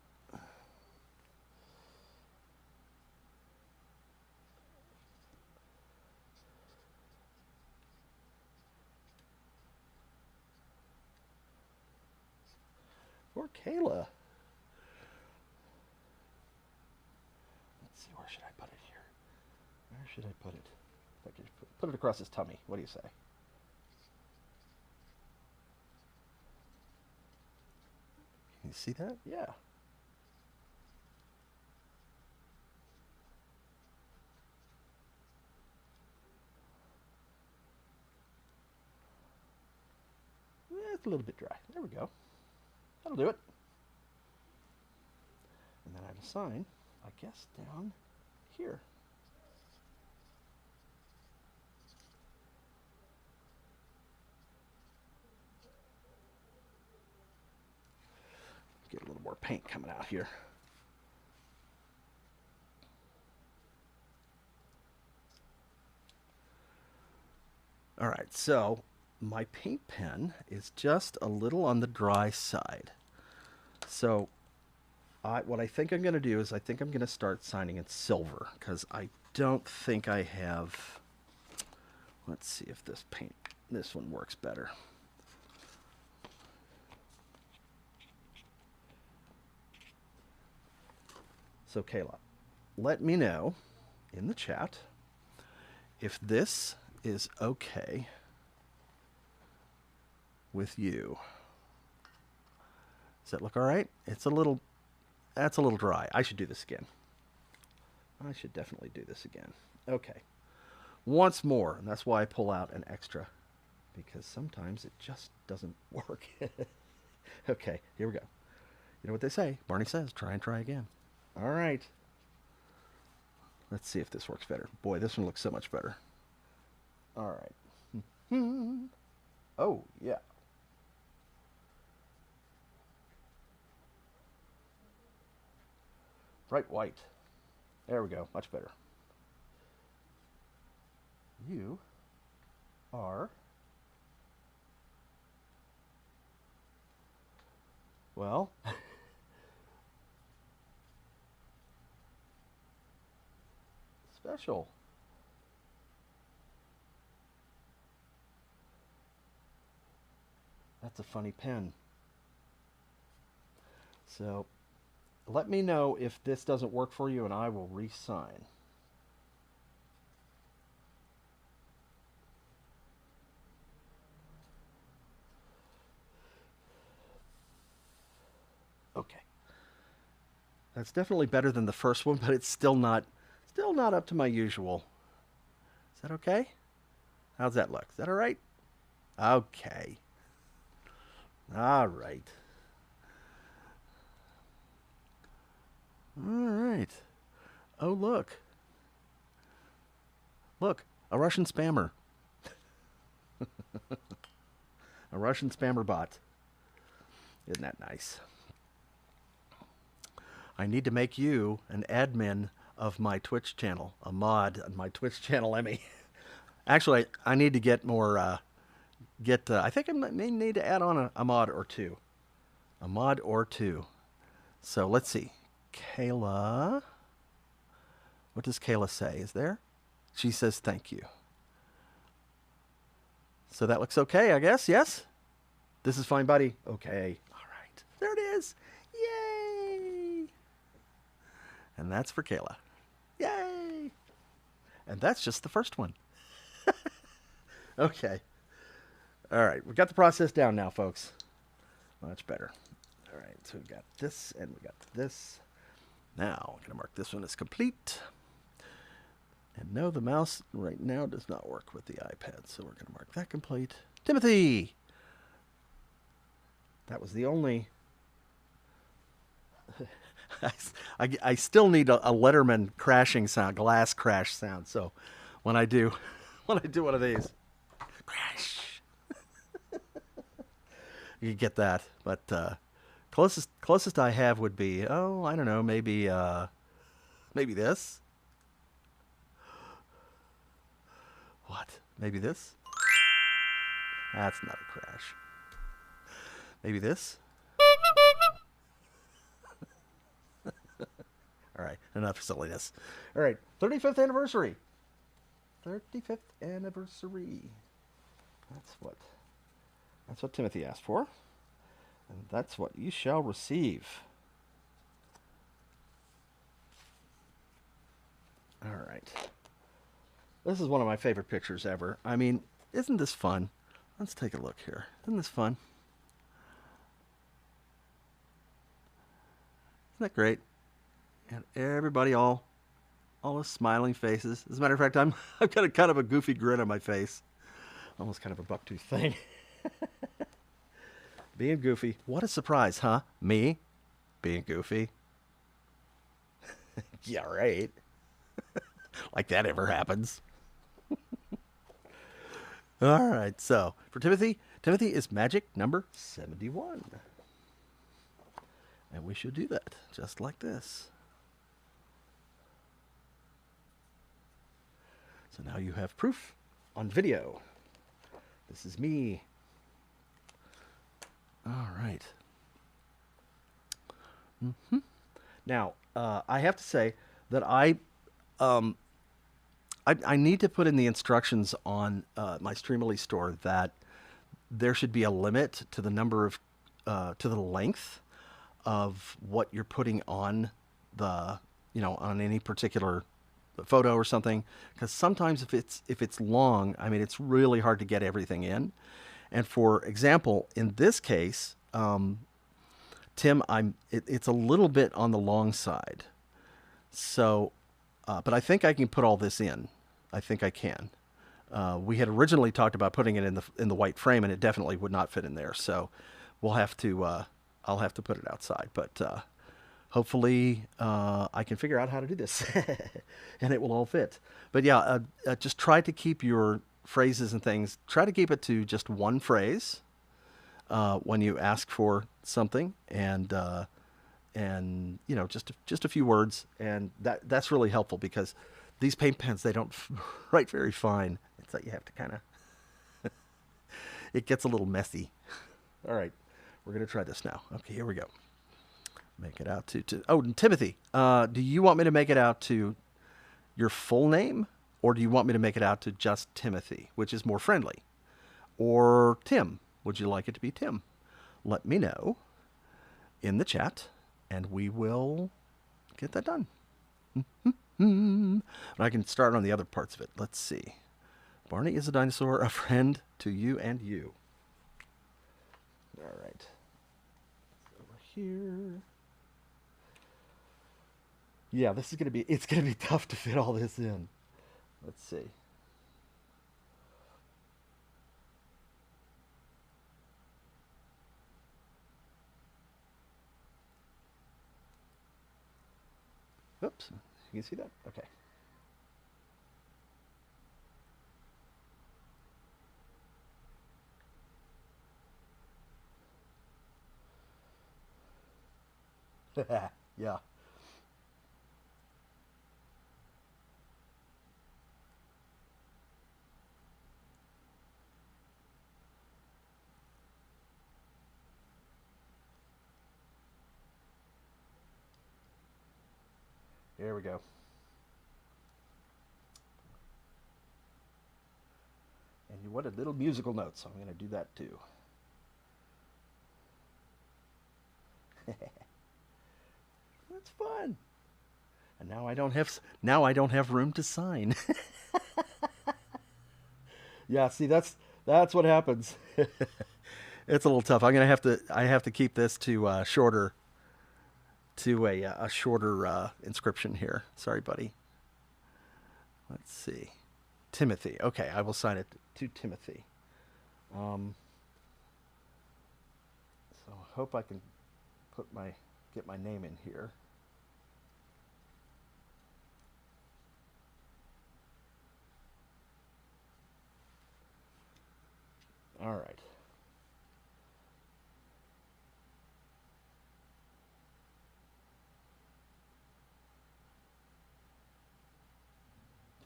Poor Kayla. Let's see, where should I put it here? Where should I put it? I could put it across his tummy. What do you say? Can you see that? Yeah. It's a little bit dry. There we go. That'll do it. And then I have a sign, I guess, down here. Get a little more paint coming out here. All right, so my paint pen is just a little on the dry side. So what I think I'm going to do is I think I'm going to start signing in silver because I don't think I have. Let's see if this one works better. So Kayla, let me know in the chat if this is okay with you. Does that look all right? That's a little dry. I should do this again. I should definitely do this again. Okay. Once more, and that's why I pull out an extra, because sometimes it just doesn't work. Okay, here we go. You know what they say? Barney says, try and try again. All right. Let's see if this works better. Boy, this one looks so much better. All right. Oh, yeah. Bright white. There we go. Much better. You are, well, special. That's a funny pen. So let me know if this doesn't work for you and I will re-sign. Okay. That's definitely better than the first one, but it's still not up to my usual. Is that okay? How's that look? Is that all right? Okay. All right. All right. Oh, look. Look, a Russian spammer. A Russian spammer bot. Isn't that nice? I need to make you an admin of my Twitch channel, a mod on my Twitch channel, Emmy. Actually, I need to get more, I think I may need to add on a mod or two. A mod or two. So let's see. Kayla. What does Kayla say? Is there? She says thank you. So that looks okay, I guess. Yes? This is fine, buddy. Okay. All right. There it is. Yay! And that's for Kayla. Yay! And that's just the first one. Okay. All right. We got the process down now, folks. Much better. All right. So we got this and we got this. Now, I'm going to mark this one as complete. And no, the mouse right now does not work with the iPad, so we're going to mark that complete. Timothy! That was the only I still need a Letterman crashing sound, glass crash sound. So when I do when I do one of these, crash, you get that. But closest I have would be, oh, I don't know, maybe this. What? Maybe this? That's not a crash. Maybe this? All right, enough silliness. All right, 35th anniversary. 35th anniversary. That's what Timothy asked for. And that's what you shall receive. All right. This is one of my favorite pictures ever. I mean, isn't this fun? Let's take a look here. Isn't this fun? Isn't that great? And everybody all the smiling faces. As a matter of fact, I've got a kind of a goofy grin on my face. Almost kind of a bucktooth thing. Being goofy. What a surprise, huh? Me? Being goofy? Yeah, right. Like that ever happens. All right, so for Timothy is magic number 71. And we should do that just like this. So now you have proof on video. This is me. All right. Now, I have to say that I need to put in the instructions on my Streamily store that there should be a limit to the number of, to the length of what you're putting on the, on any particular photo or something. Because sometimes if it's long, I mean, it's really hard to get everything in. And for example, in this case, Tim, it's a little bit on the long side. So, but I think I can put all this in. I think I can. We had originally talked about putting it in the white frame, and it definitely would not fit in there. So, we'll have to. I'll have to put it outside. But hopefully, I can figure out how to do this, and it will all fit. But yeah, just try to keep your phrases and things. Try to keep it to just one phrase when you ask for something, and just a few words, and that's really helpful because these paint pens, they don't write very fine. It's like you have to kind of it gets a little messy. All right, we're gonna try this now. Okay, here we go. Make it out to oh, Timothy, do you want me to make it out to your full name, or do you want me to make it out to just Timothy, which is more friendly? Or Tim, would you like it to be Tim? Let me know in the chat, and we will get that done. And I can start on the other parts of it. Let's see. Barney is a dinosaur, a friend to you and you. All right. Over here. Yeah, it's gonna be tough to fit all this in. Let's see. Oops, you can see that? Okay. Yeah. There we go. And you wanted little musical notes, so I'm going to do that too. That's fun. And now I don't have room to sign. Yeah, see, that's what happens. It's a little tough. I have to keep this to shorter. To a shorter inscription here. Sorry, buddy. Let's see. Timothy. Okay, I will sign it to Timothy. So I hope I can get my name in here. All right.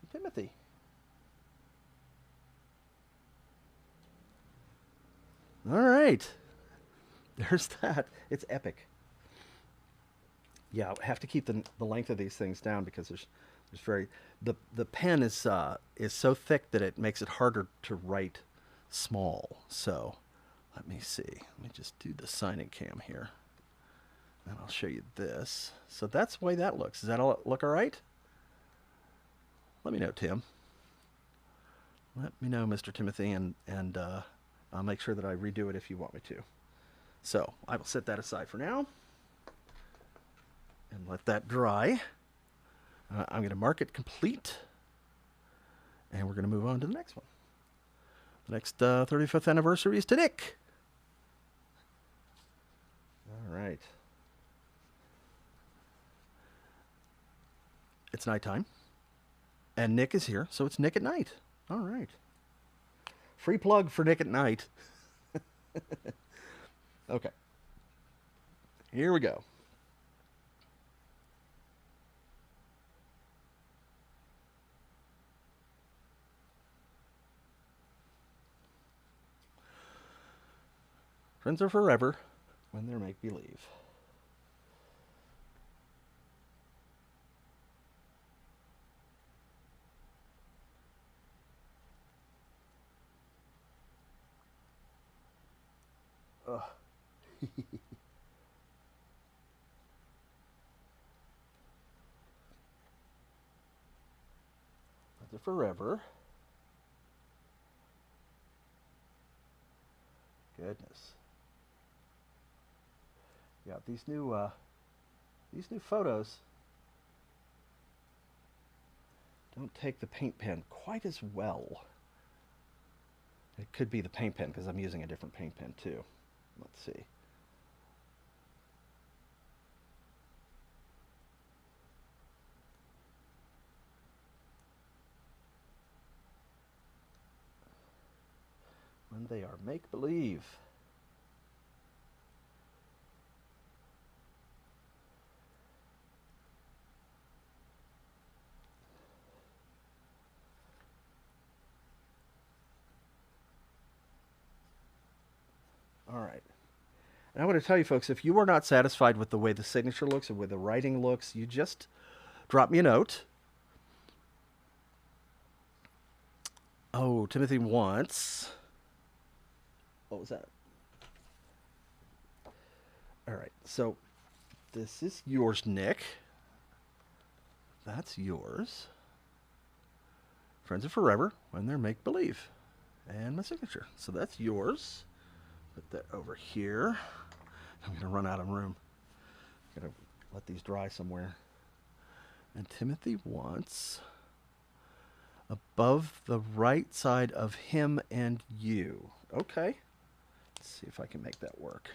To Timothy. All right. There's that. It's epic. Yeah, I have to keep the length of these things down because there's very the pen is so thick that it makes it harder to write small. So let me see. Let me just do the signing cam here, and I'll show you this. So that's the way that looks. Does that all look all right? Let me know, Tim. Let me know, Mr. Timothy, and I'll make sure that I redo it if you want me to. So I will set that aside for now and let that dry. I'm going to mark it complete, and we're going to move on to the next one. The next 35th anniversary is to Nick. All right. It's nighttime, and Nick is here, so it's Nick at night. All right. Free plug for Nick at night. Okay. Here we go. Friends are forever when they're make-believe. Ugh. Friends are forever. Goodness. Yeah, these new photos don't take the paint pen quite as well. It could be the paint pen because I'm using a different paint pen too. Let's see. When they are make-believe. All right. And I want to tell you folks, if you are not satisfied with the way the signature looks or with the writing looks, you just drop me a note. Oh, Timothy wants... What was that? All right, so this is yours, Nick. That's yours. Friends are forever when they're make-believe. And my signature. So that's yours. Put that over here. I'm going to run out of room. I'm going to let these dry somewhere. And Timothy wants above the right side of him and you. Okay. Let's see if I can make that work.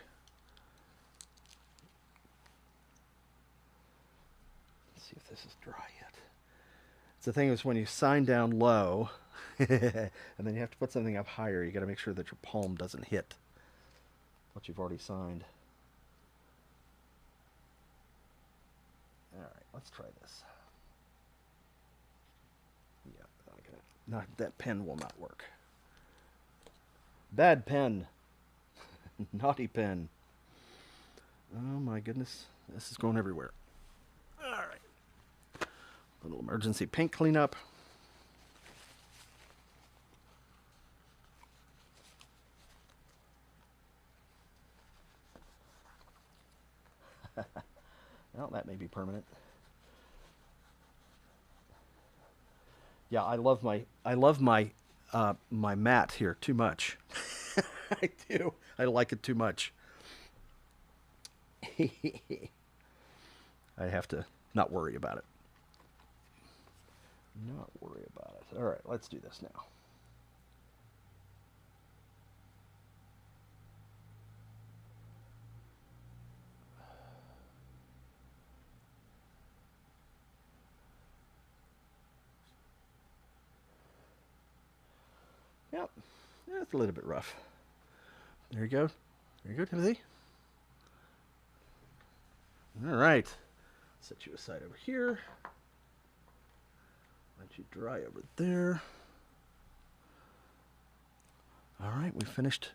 Let's see if this is dry yet. It's the thing is when you sign down low and then you have to put something up higher, you got to make sure that your palm doesn't hit what you've already signed. All right, let's try this. Yeah, no, that pen will not work. Bad pen. Naughty pen. Oh my goodness, this is going everywhere. All right, little emergency paint cleanup. Well, that may be permanent. Yeah, I love my my mat here too much. I do. I like it too much. I have to not worry about it. Not worry about it. All right, let's do this now. Yep, it's a little bit rough. There you go. There you go, Timothy. All right. Set you aside over here. Let you dry over there. All right, we finished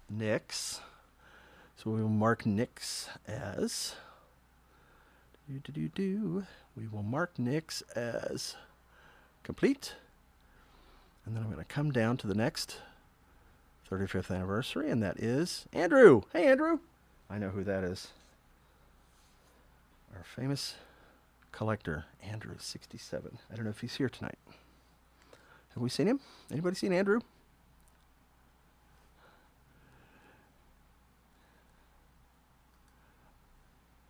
Nick's. So we will mark Nick's as... We will mark Nick's as complete. And then I'm going to come down to the next 35th anniversary, and that is Andrew. Hey, Andrew. I know who that is. Our famous collector, Andrew, 67. I don't know if he's here tonight. Have we seen him? Anybody seen Andrew?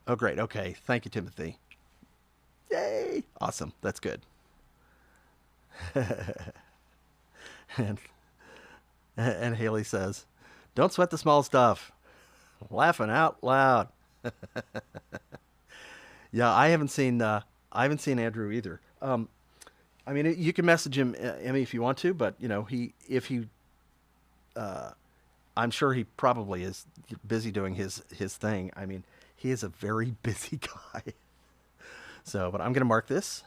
Oh, great. Okay. Thank you, Timothy. Yay. Awesome. That's good. and Haley says, don't sweat the small stuff. Laughing out loud. Yeah, I haven't seen Andrew either. I mean, you can message him, Emmy, if you want to, but you know, I'm sure he probably is busy doing his thing. I mean, he is a very busy guy. So, but I'm going to mark this.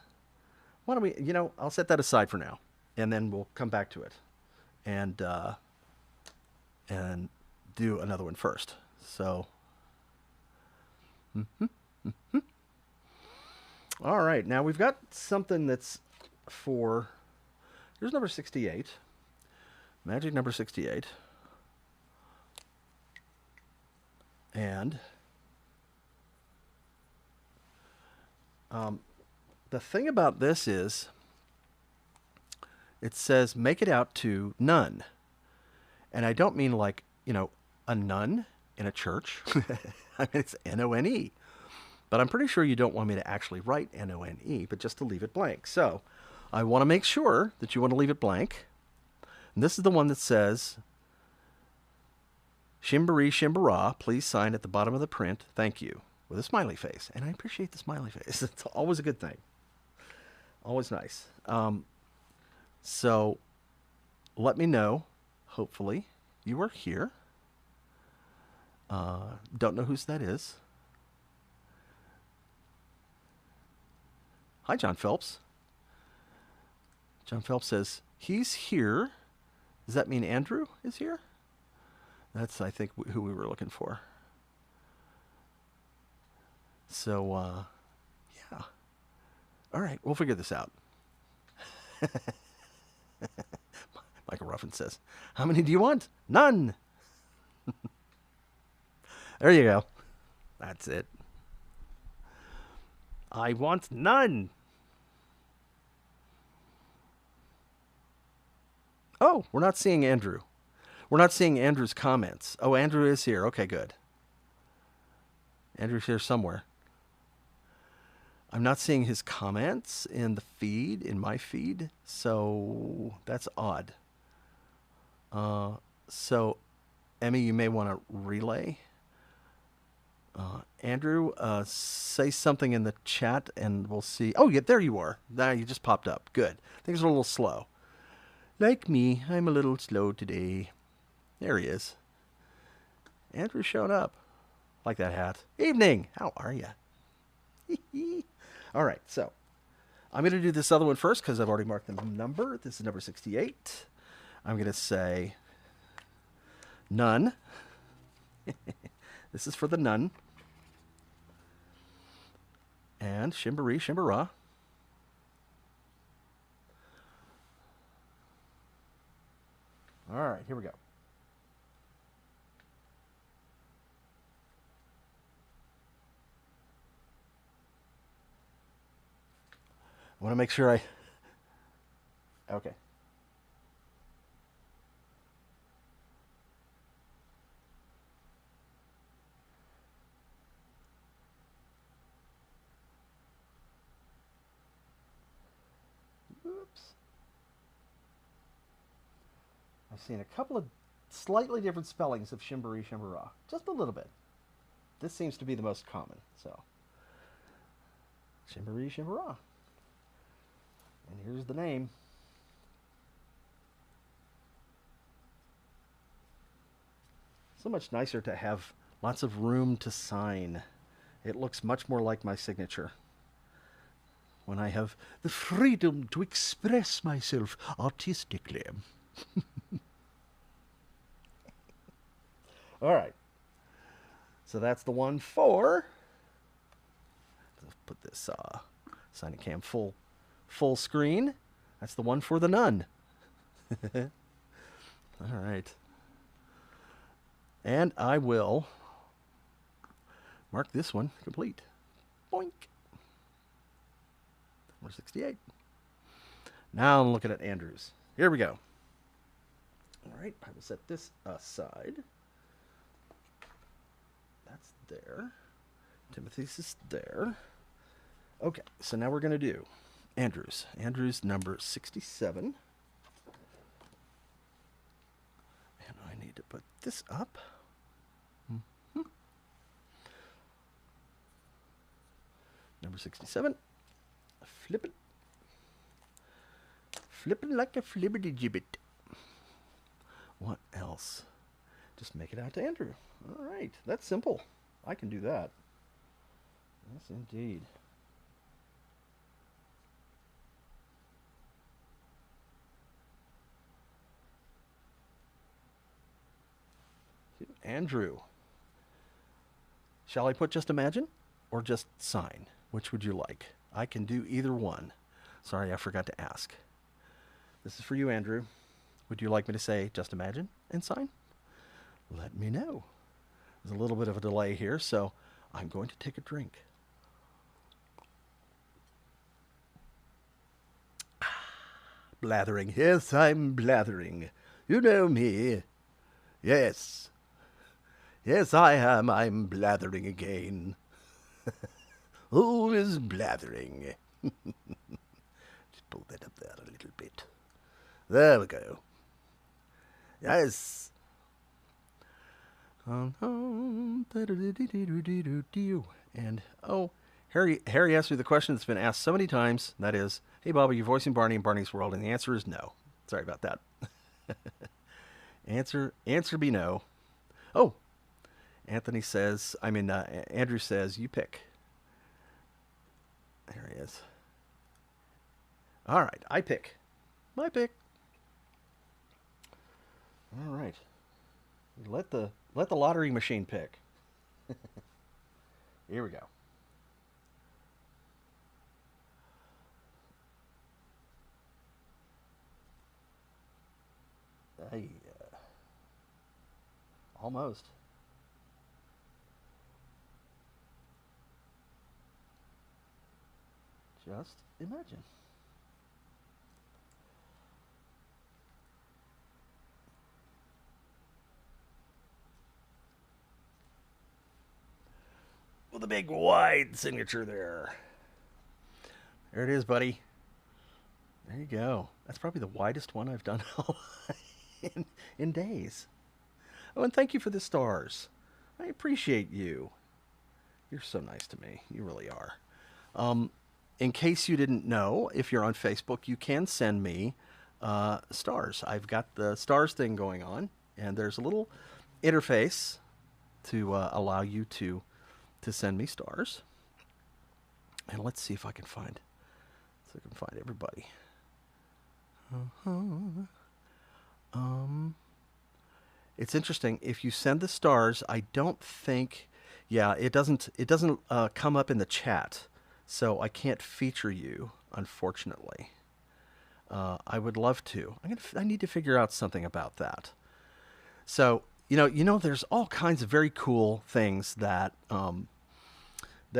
Why don't we, I'll set that aside for now, and then we'll come back to it and do another one first. So, all right. Now we've got something that's for, here's number 68, magic number 68. And the thing about this is it says make it out to none. And I don't mean like, a nun in a church. I mean, it's N-O-N-E. But I'm pretty sure you don't want me to actually write N-O-N-E, but just to leave it blank. So I want to make sure that you want to leave it blank. And this is the one that says, Shimbaree Shimbara, please sign at the bottom of the print. Thank you. With a smiley face. And I appreciate the smiley face. It's always a good thing. Always nice. So let me know. Hopefully you are here. Don't know whose that is. Hi, John Phelps. John Phelps says, he's here. Does that mean Andrew is here? That's, I think, who we were looking for. So, yeah. All right, we'll figure this out. Michael Ruffin says, how many do you want? None. There you go. That's it. I want none. Oh, we're not seeing Andrew. We're not seeing Andrew's comments. Oh, Andrew is here. Okay, good. Andrew's here somewhere. I'm not seeing his comments in the feed, in my feed, so that's odd. So, Emmy, you may want to relay. Andrew, say something in the chat and we'll see. Oh, yeah, there you are. There, you just popped up. Good. Things are a little slow. Like me, I'm a little slow today. There he is. Andrew showed up. Like that hat. Evening. How are you? All right, so I'm going to do this other one first because I've already marked the number. This is number 68. I'm going to say none. This is for the nun. And Shimbaree Shimbara. All right, here we go. I want to make sure okay. Oops. I've seen a couple of slightly different spellings of Shimbaree Shimbara. Just a little bit. This seems to be the most common, so. Shimbaree Shimbara. And here's the name. So much nicer to have lots of room to sign. It looks much more like my signature when I have the freedom to express myself artistically. All right. So that's the one for. Let's put this signing cam full screen. That's the one for the nun. All right. And I will mark this one complete. Boink. Number 68. Now I'm looking at Andrew's. Here we go. All right. I will set this aside. That's there. Timothy's is there. Okay, so now we're going to do Andrew's. Andrew's number 67. And I need to put this up. Mm-hmm. Number 67. Flip it. Flipping like a flibbity gibbet. What else? Just make it out to Andrew. All right, that's simple. I can do that. Yes, indeed. Andrew. Shall I put just imagine or just sign? Which would you like? I can do either one. Sorry, I forgot to ask. This is for you, Andrew. Would you like me to say just imagine and sign? Let me know. There's a little bit of a delay here, so I'm going to take a drink. Blathering. Yes, I'm blathering. You know me. Yes. Yes, I am. I'm blathering again. Always blathering. Just pull that up there a little bit. There we go. Yes. And oh, Harry asked me the question that's been asked so many times. That is, hey Bob, are you voicing Barney in Barney's World? And the answer is no. Sorry about that. Answer be no. Oh, Andrew says, you pick. There he is. All right, I pick. My pick. All right. Let the lottery machine pick. Here we go. Almost. Just imagine. With a big wide signature there. There it is, buddy. There you go. That's probably the widest one I've done in days. Oh, and thank you for the stars. I appreciate you. You're so nice to me. You really are. In case you didn't know, if you're on Facebook, you can send me stars. I've got the stars thing going on, and there's a little interface to allow you to send me stars. And let's see if I can find everybody. It's interesting. If you send the stars, I don't think, it doesn't come up in the chat, so I can't feature you, unfortunately. I would love to. I need to figure out something about that. So there's all kinds of very cool things that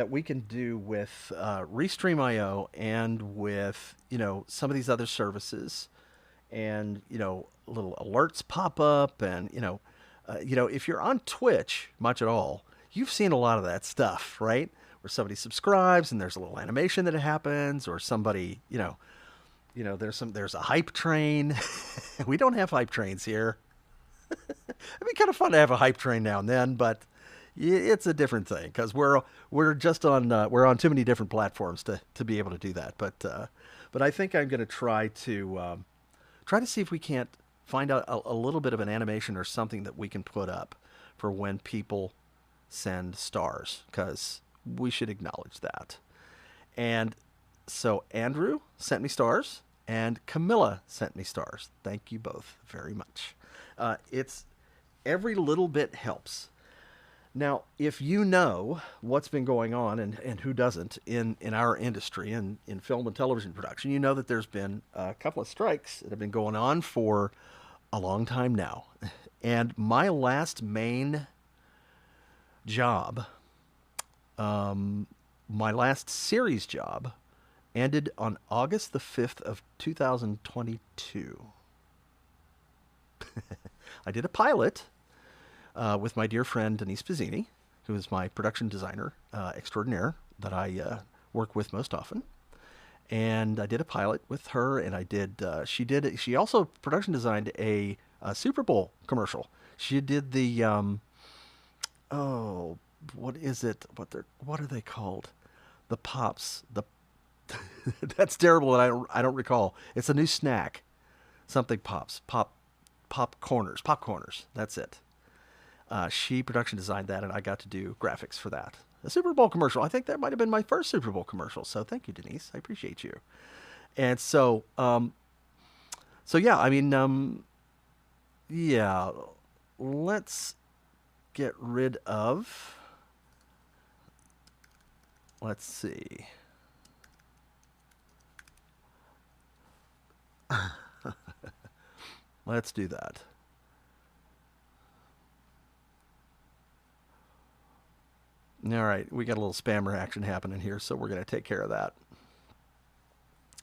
we can do with Restream.io and with some of these other services, and little alerts pop up, and if you're on Twitch much at all, you've seen a lot of that stuff, right? Where somebody subscribes and there's a little animation that happens, or somebody there's a hype train. We don't have hype trains here. It'd be kind of fun to have a hype train now and then, but it's a different thing because we're just on we're on too many different platforms to be able to do that. But I think I'm going to try to see if we can't find out a little bit of an animation or something that we can put up for when people send stars, because we should acknowledge that. And so Andrew sent me stars, and Camilla sent me stars. Thank you both very much. It's every little bit helps. Now, if you know what's been going on, and who doesn't, in our industry, in film and television production, you know that there's been a couple of strikes that have been going on for a long time now. And my last main job, my last series job, ended on August the 5th of 2022. I did a pilot with my dear friend Denise Pizzini, who is my production designer extraordinaire that I work with most often. And I did a pilot with her, and she also production designed a Super Bowl commercial. She did the, what is it? What are they called? The Pops. That's terrible, and I don't recall. It's a new snack. Something Pops. Pop Corners. Pop Corners. That's it. She production designed that, and I got to do graphics for that. A Super Bowl commercial. I think that might have been my first Super Bowl commercial. So thank you, Denise. I appreciate you. And so, yeah. I mean, yeah. Let's get rid of. Let's see. Let's do that. All right, we got a little spammer action happening here, so we're going to take care of that.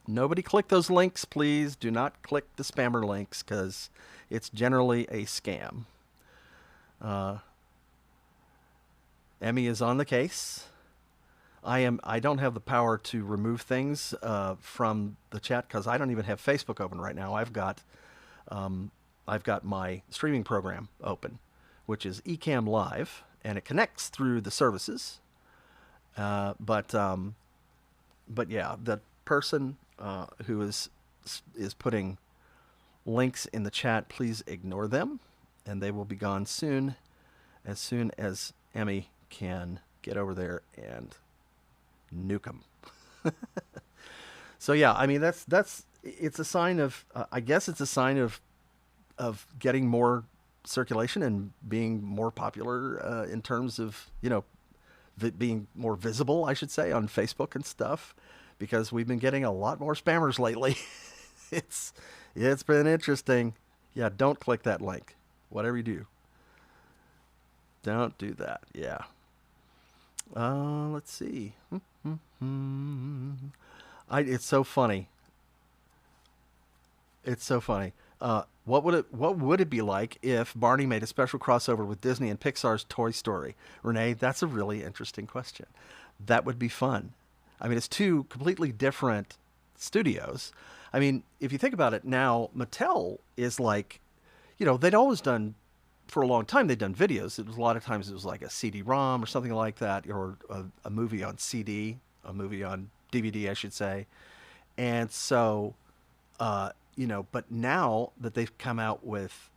Nobody click those links, please. Do not click the spammer links, because it's generally a scam. Emmy is on the case. I don't have the power to remove things from the chat, because I don't even have Facebook open right now. I've got my streaming program open, which is Ecamm Live, and it connects through the services. But yeah, the person who is putting links in the chat, please ignore them, and they will be gone soon as Emmy can get over there and nuke them. So yeah, I mean it's a sign of I guess it's a sign of getting more circulation and being more popular in terms of, you know, being more visible, I should say, on Facebook and stuff, because we've been getting a lot more spammers lately. It's been interesting. Yeah, don't click that link. Whatever you do, don't do that. Yeah. Let's see. It's so funny. It's so funny. What would it be like if Barney made a special crossover with Disney and Pixar's Toy Story? Renee, that's a really interesting question. That would be fun. I mean, it's two completely different studios. I mean, if you think about it now, Mattel is like, you know, they'd always done, for a long time, they'd done videos. It was a lot of times it was like a CD-ROM or something like that, or a movie on CD, a movie on DVD, I should say. And so, you know, but now that they've come out with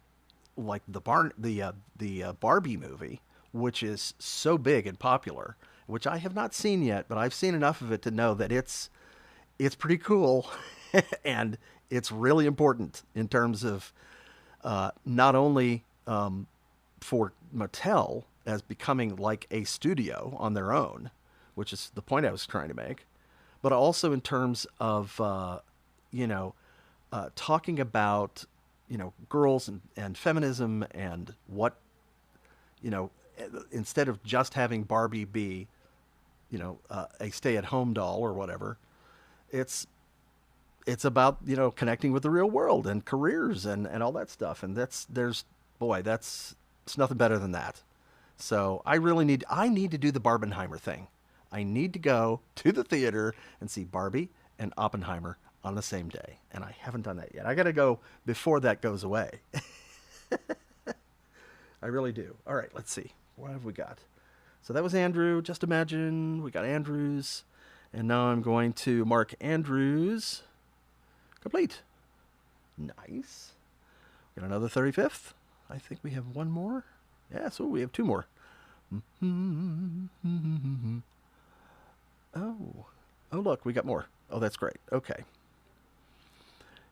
like the Barbie movie, which is so big and popular, which I have not seen yet, but I've seen enough of it to know that it's pretty cool, and it's really important in terms of not only for Mattel as becoming like a studio on their own, which is the point I was trying to make, but also in terms of you know, talking about, you know, girls and feminism, and what, you know, instead of just having Barbie be, you know, a stay-at-home doll or whatever, it's about, you know, connecting with the real world and careers and all that stuff. And it's nothing better than that. So I need to do the Barbenheimer thing. I need to go to the theater and see Barbie and Oppenheimer on the same day, and I haven't done that yet. I got to go before that goes away. I really do. All right, let's see. What have we got? So that was Andrew. Just imagine we got Andrews, and now I'm going to mark Andrews complete. Nice. Got another 35th. I think we have one more. Yeah, so we have two more. Oh. Oh, look, we got more. Oh, that's great. Okay.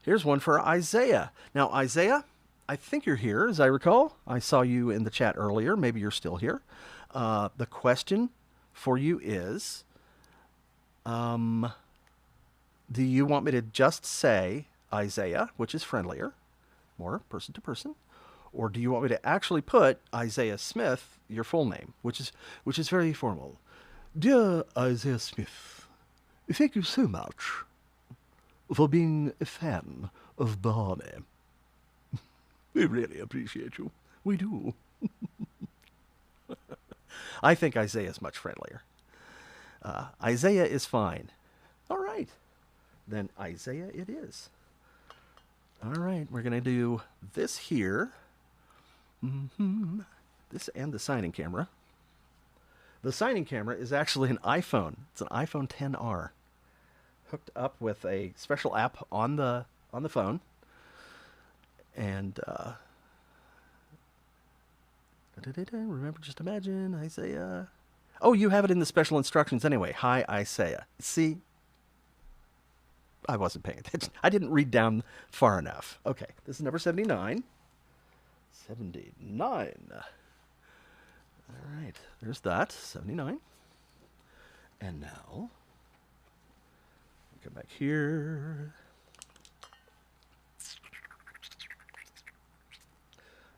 Here's one for Isaiah. Now, Isaiah, I think you're here, as I recall. I saw you in the chat earlier. Maybe you're still here. The question for you is, do you want me to just say Isaiah, which is friendlier, more person to person, or do you want me to actually put Isaiah Smith, your full name, which is very formal? Dear Isaiah Smith, thank you so much for being a fan of Barney. We really appreciate you. We do. I think Isaiah is much friendlier. Isaiah is fine. All right. Then Isaiah it is. All right. We're going to do this here. This and the signing camera. The signing camera is actually an iPhone. It's an iPhone XR. Hooked up with a special app on the phone. And remember, just imagine, Isaiah. Oh, you have it in the special instructions anyway. Hi, Isaiah. See? I wasn't paying attention. I didn't read down far enough. Okay, this is number 79. 79. All right, there's that, 79. And now, come back here.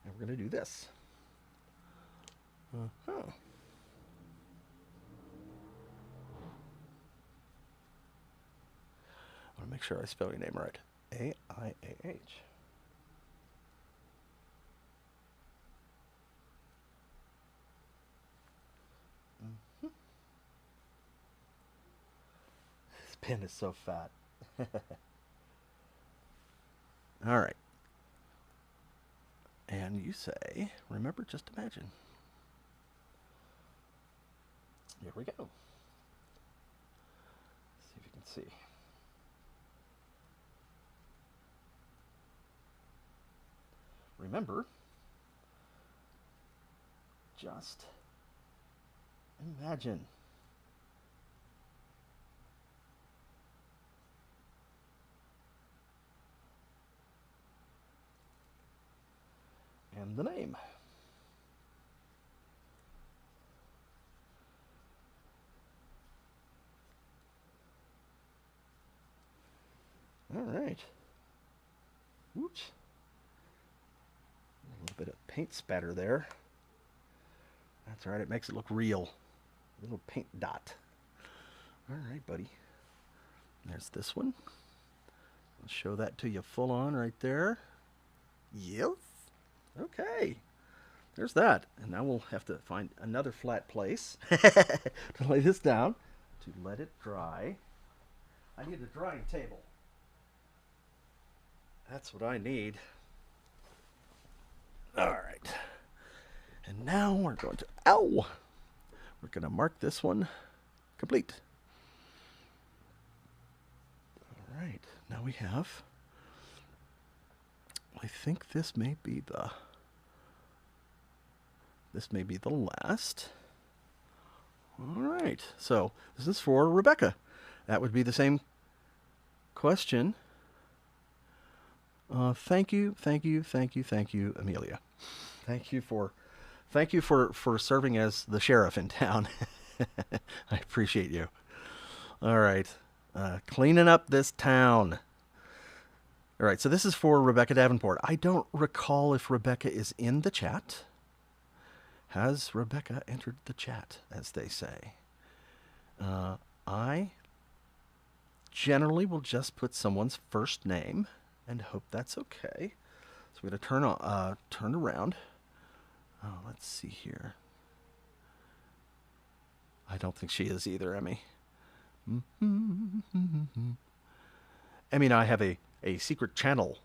And we're going to do this. Uh-huh. I want to make sure I spell your name right. A-I-A-H. This pen is so fat. All right. And you say, remember, just imagine. Here we go. See if you can see. Remember, just imagine. And the name. All right. Oops. A little bit of paint spatter there. That's all right. It makes it look real. A little paint dot. All right, buddy. There's this one. I'll show that to you full on right there. Yep. Okay. There's that. And now we'll have to find another flat place to lay this down to let it dry. I need a drying table. That's what I need. All right. And now we're going to, ow! We're going to mark this one complete. All right. Now we have, I think this may be the last. All right. So this is for Rebecca. That would be the same question. Thank you, Amelia. Thank you for serving as the sheriff in town. I appreciate you. All right, cleaning up this town. All right, so this is for Rebecca Davenport. I don't recall if Rebecca is in the chat. Has Rebecca entered the chat, as they say? I generally will just put someone's first name and hope that's okay. So we're going to turn around. Oh, let's see here. I don't think she is either, Emmy. Emmy and I have a secret channel.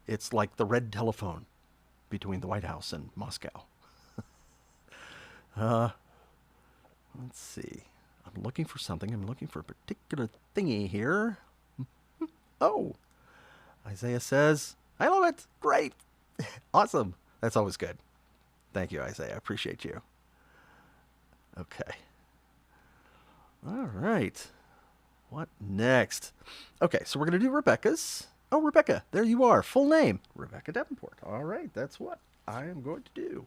It's like the red telephone between the White House and Moscow. Let's see. I'm looking for something. I'm looking for a particular thingy here. Oh, Isaiah says, I love it. Great. Awesome. That's always good. Thank you, Isaiah. I appreciate you. Okay. All right. What next? Okay, so we're going to do Rebecca's. Oh, Rebecca, there you are. Full name, Rebecca Davenport. All right, that's what I am going to do.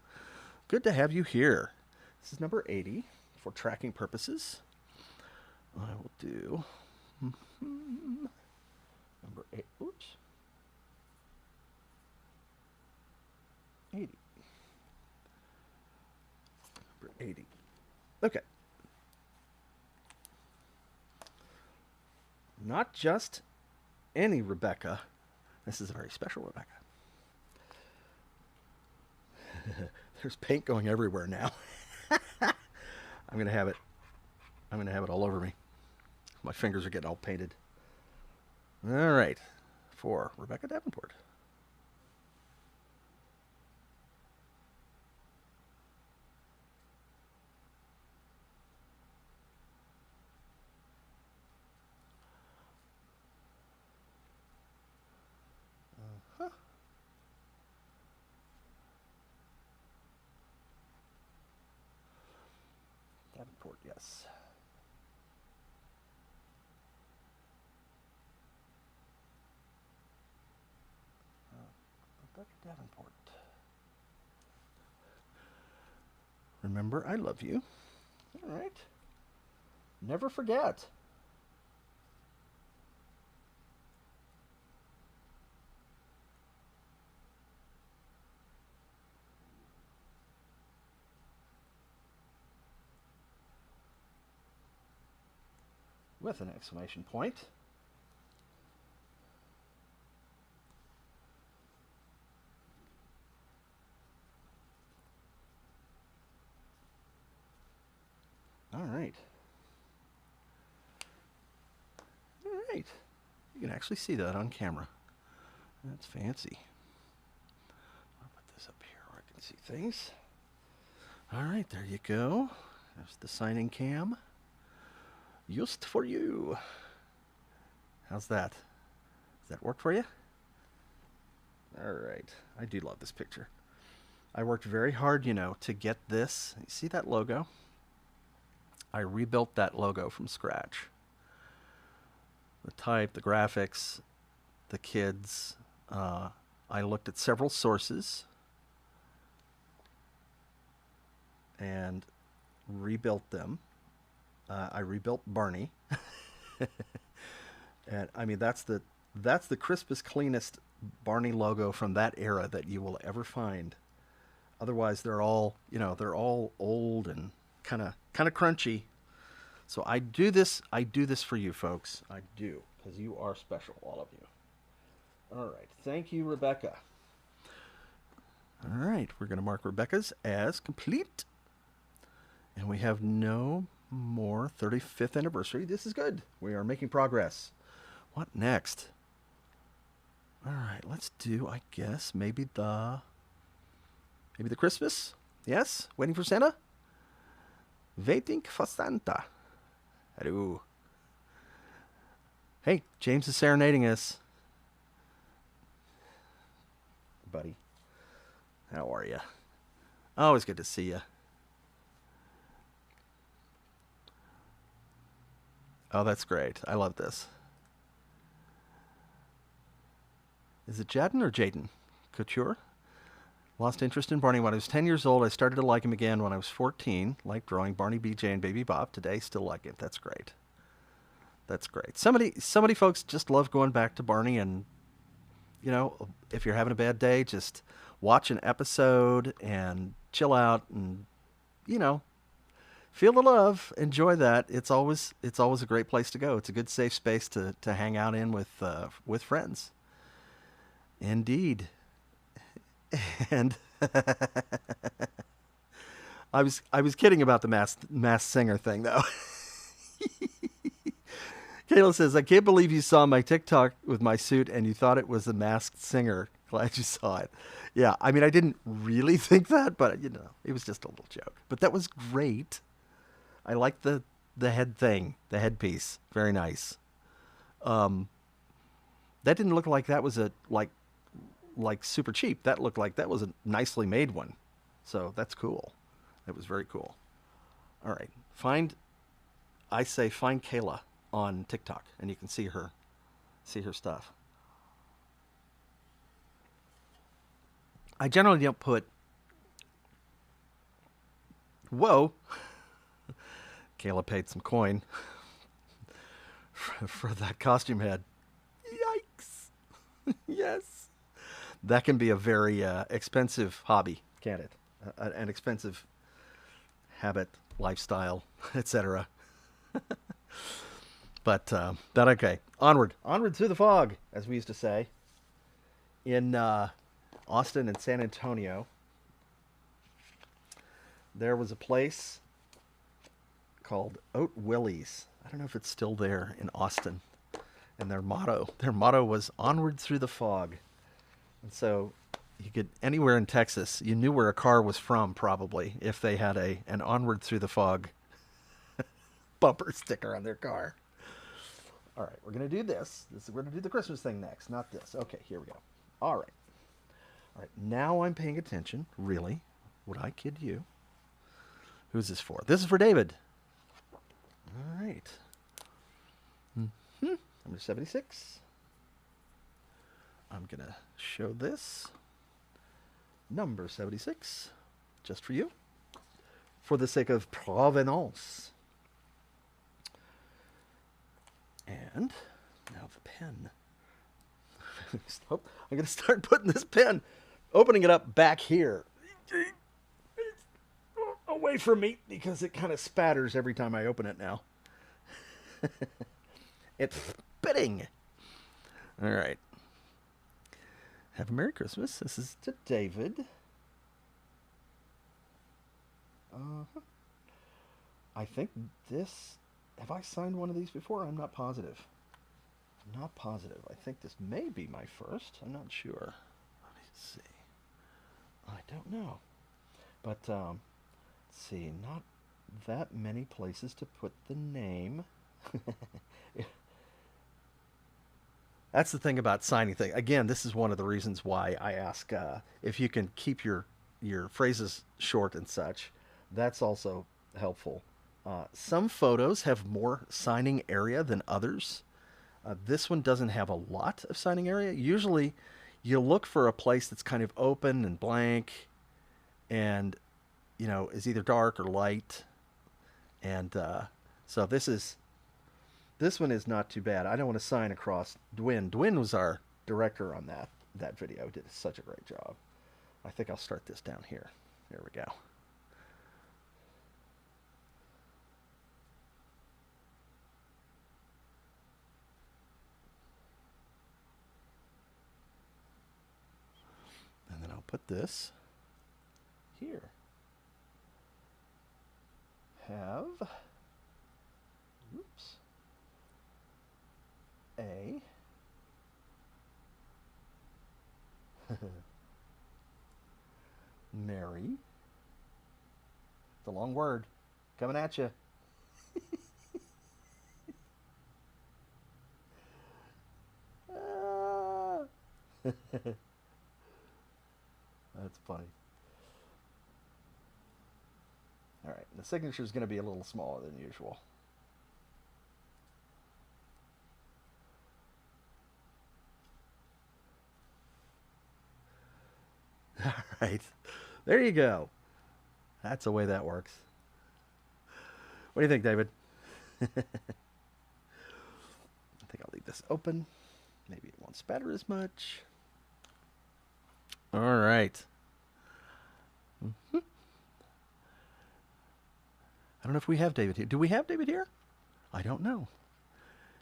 Good to have you here. This is number 80 for tracking purposes. I will do number 8. Oops. 80. Number 80. Okay. Not just any Rebecca. This is a very special Rebecca. There's paint going everywhere now. I'm gonna have it all over me. My fingers are getting all painted. All right, for Rebecca Davenport. Davenport, yes. Rebecca Davenport. Remember, I love you. All right. Never forget. With an exclamation point. All right. All right. You can actually see that on camera. That's fancy. I'll put this up here where I can see things. All right, there you go. There's the signing cam. Just for you. How's that? Does that work for you? All right. I do love this picture. I worked very hard, to get this. You see that logo? I rebuilt that logo from scratch. The type, the graphics, the kids. I looked at several sources and rebuilt them. I rebuilt Barney. And I mean, that's the crispest, cleanest Barney logo from that era that you will ever find. Otherwise, they're all old and kind of crunchy. So I do this for you folks. I do, because you are special, all of you. All right. Thank you, Rebecca. All right. We're going to mark Rebecca's as complete. And we have no more 35th anniversary. This is good. We are making progress. What next? All right. Let's do, I guess, maybe the Christmas. Yes? Waiting for Santa? Waiting for Santa. Hello. Hey, James is serenading us. Buddy. How are you? Always good to see you. Oh, that's great. I love this. Is it Jadden or Jaden? Couture? Lost interest in Barney when I was 10 years old. I started to like him again when I was 14. Liked drawing Barney, BJ, and Baby Bob. Today, still like it. That's great. That's great. Somebody folks just love going back to Barney, and, if you're having a bad day, just watch an episode and chill out and, feel the love, enjoy that. It's always a great place to go. It's a good safe space to hang out in with friends. Indeed. And I was kidding about the masked singer thing though. Kayla says, I can't believe you saw my TikTok with my suit and you thought it was a masked singer. Glad you saw it. Yeah, I mean, I didn't really think that, but it was just a little joke. But that was great. I like the head thing, the headpiece. Very nice. That didn't look like that was like super cheap. That looked like that was a nicely made one. So that's cool. It was very cool. All right. I say find Kayla on TikTok and you can see her stuff. I generally don't put whoa. Kayla paid some coin for that costume head. Yikes. Yes. That can be a very expensive hobby, can't it? An expensive habit, lifestyle, etc. But that okay. Onward through the fog, as we used to say in Austin and San Antonio. There was a place called Oat Willie's. I don't know if it's still there in Austin. And their motto was onward through the fog. And so you could anywhere in Texas, you knew where a car was from probably if they had an onward through the fog bumper sticker on their car. All right, we're going to do this. We're going to do the Christmas thing next, not this. Okay, here we go. All right. All right, now I'm paying attention. Really? Would I kid you? Who's this for? This is for David. All right. Number 76. I'm going to show this. Number 76. Just for you. For the sake of provenance. And now the pen. I'm going to start putting this pen, opening it up back here. Away from me because it kind of spatters every time I open it now. It's spitting. All right. Have a Merry Christmas. This is to David. I think this... Have I signed one of these before? I'm not positive. I'm not positive. I think this may be my first. I'm not sure. Let me see. I don't know. But, let's see. Not that many places to put the name. That's the thing about signing things. Again, this is one of the reasons why I ask if you can keep your phrases short and such. That's also helpful. Some photos have more signing area than others. This one doesn't have a lot of signing area. Usually you look for a place that's kind of open and blank and, you know, is either dark or light. And so this one is not too bad. I don't want to sign across Dwin. Dwin was our director on that video. Did such a great job. I think I'll start this down here. There we go. And then I'll put this here. Have, oops, a Mary. It's a long word. Coming at you. That's funny. All right, the signature is going to be a little smaller than usual. All right, there you go. That's the way that works. What do you think, David? I think I'll leave this open. Maybe it won't spatter as much. All right. I don't know if we have David here. Do we have David here? I don't know.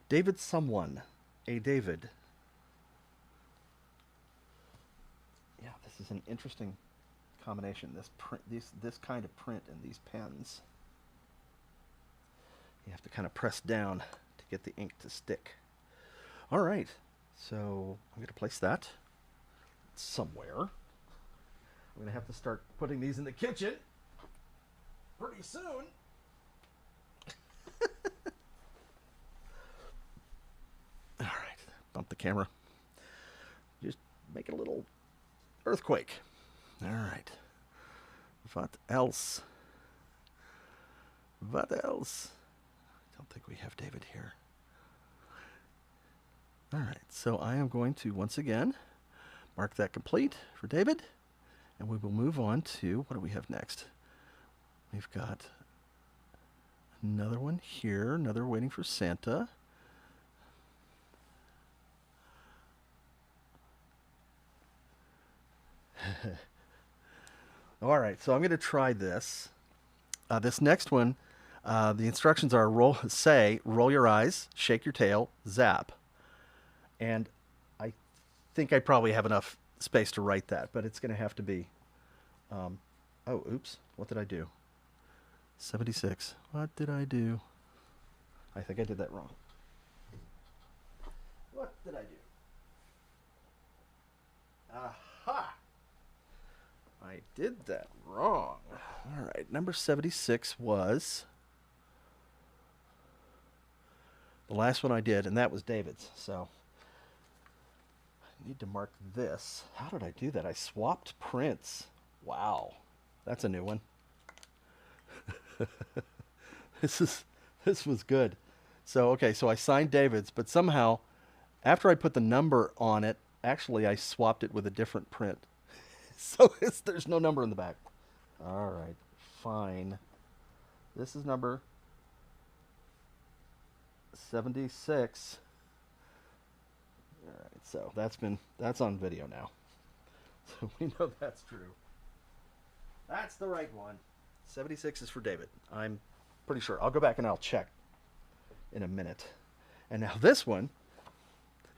David someone. A David. Yeah, this is an interesting combination. This print, this kind of print in these pens. You have to kind of press down to get the ink to stick. All right. So I'm going to place that somewhere. I'm going to have to start putting these in the kitchen pretty soon. All right, bump the camera. Just make it a little Earthquake. All right. What else? What else? I don't think we have David here. All right, so I am going to once again mark that complete for David, and we will move on to what do we have next? We've got another one here, another waiting for Santa. All right, so I'm going to try this. This next one, the instructions are roll your eyes, shake your tail, zap. And I think I probably have enough space to write that, but it's going to have to be. Oh, oops. What did I do? 76. What did I do? I think I did that wrong. What did I do? Aha! I did that wrong. All right, number 76 was the last one I did, and that was David's. So I need to mark this. How did I do that? I swapped prints. Wow, that's a new one. This was good. So okay, so I signed David's, but somehow after I put the number on it, actually I swapped it with a different print. So there's no number in the back. All right, fine. This is number 76. All right, so that's on video now. So we know that's true. That's the right one. 76 is for David. I'm pretty sure. I'll go back and I'll check in a minute. And now this one,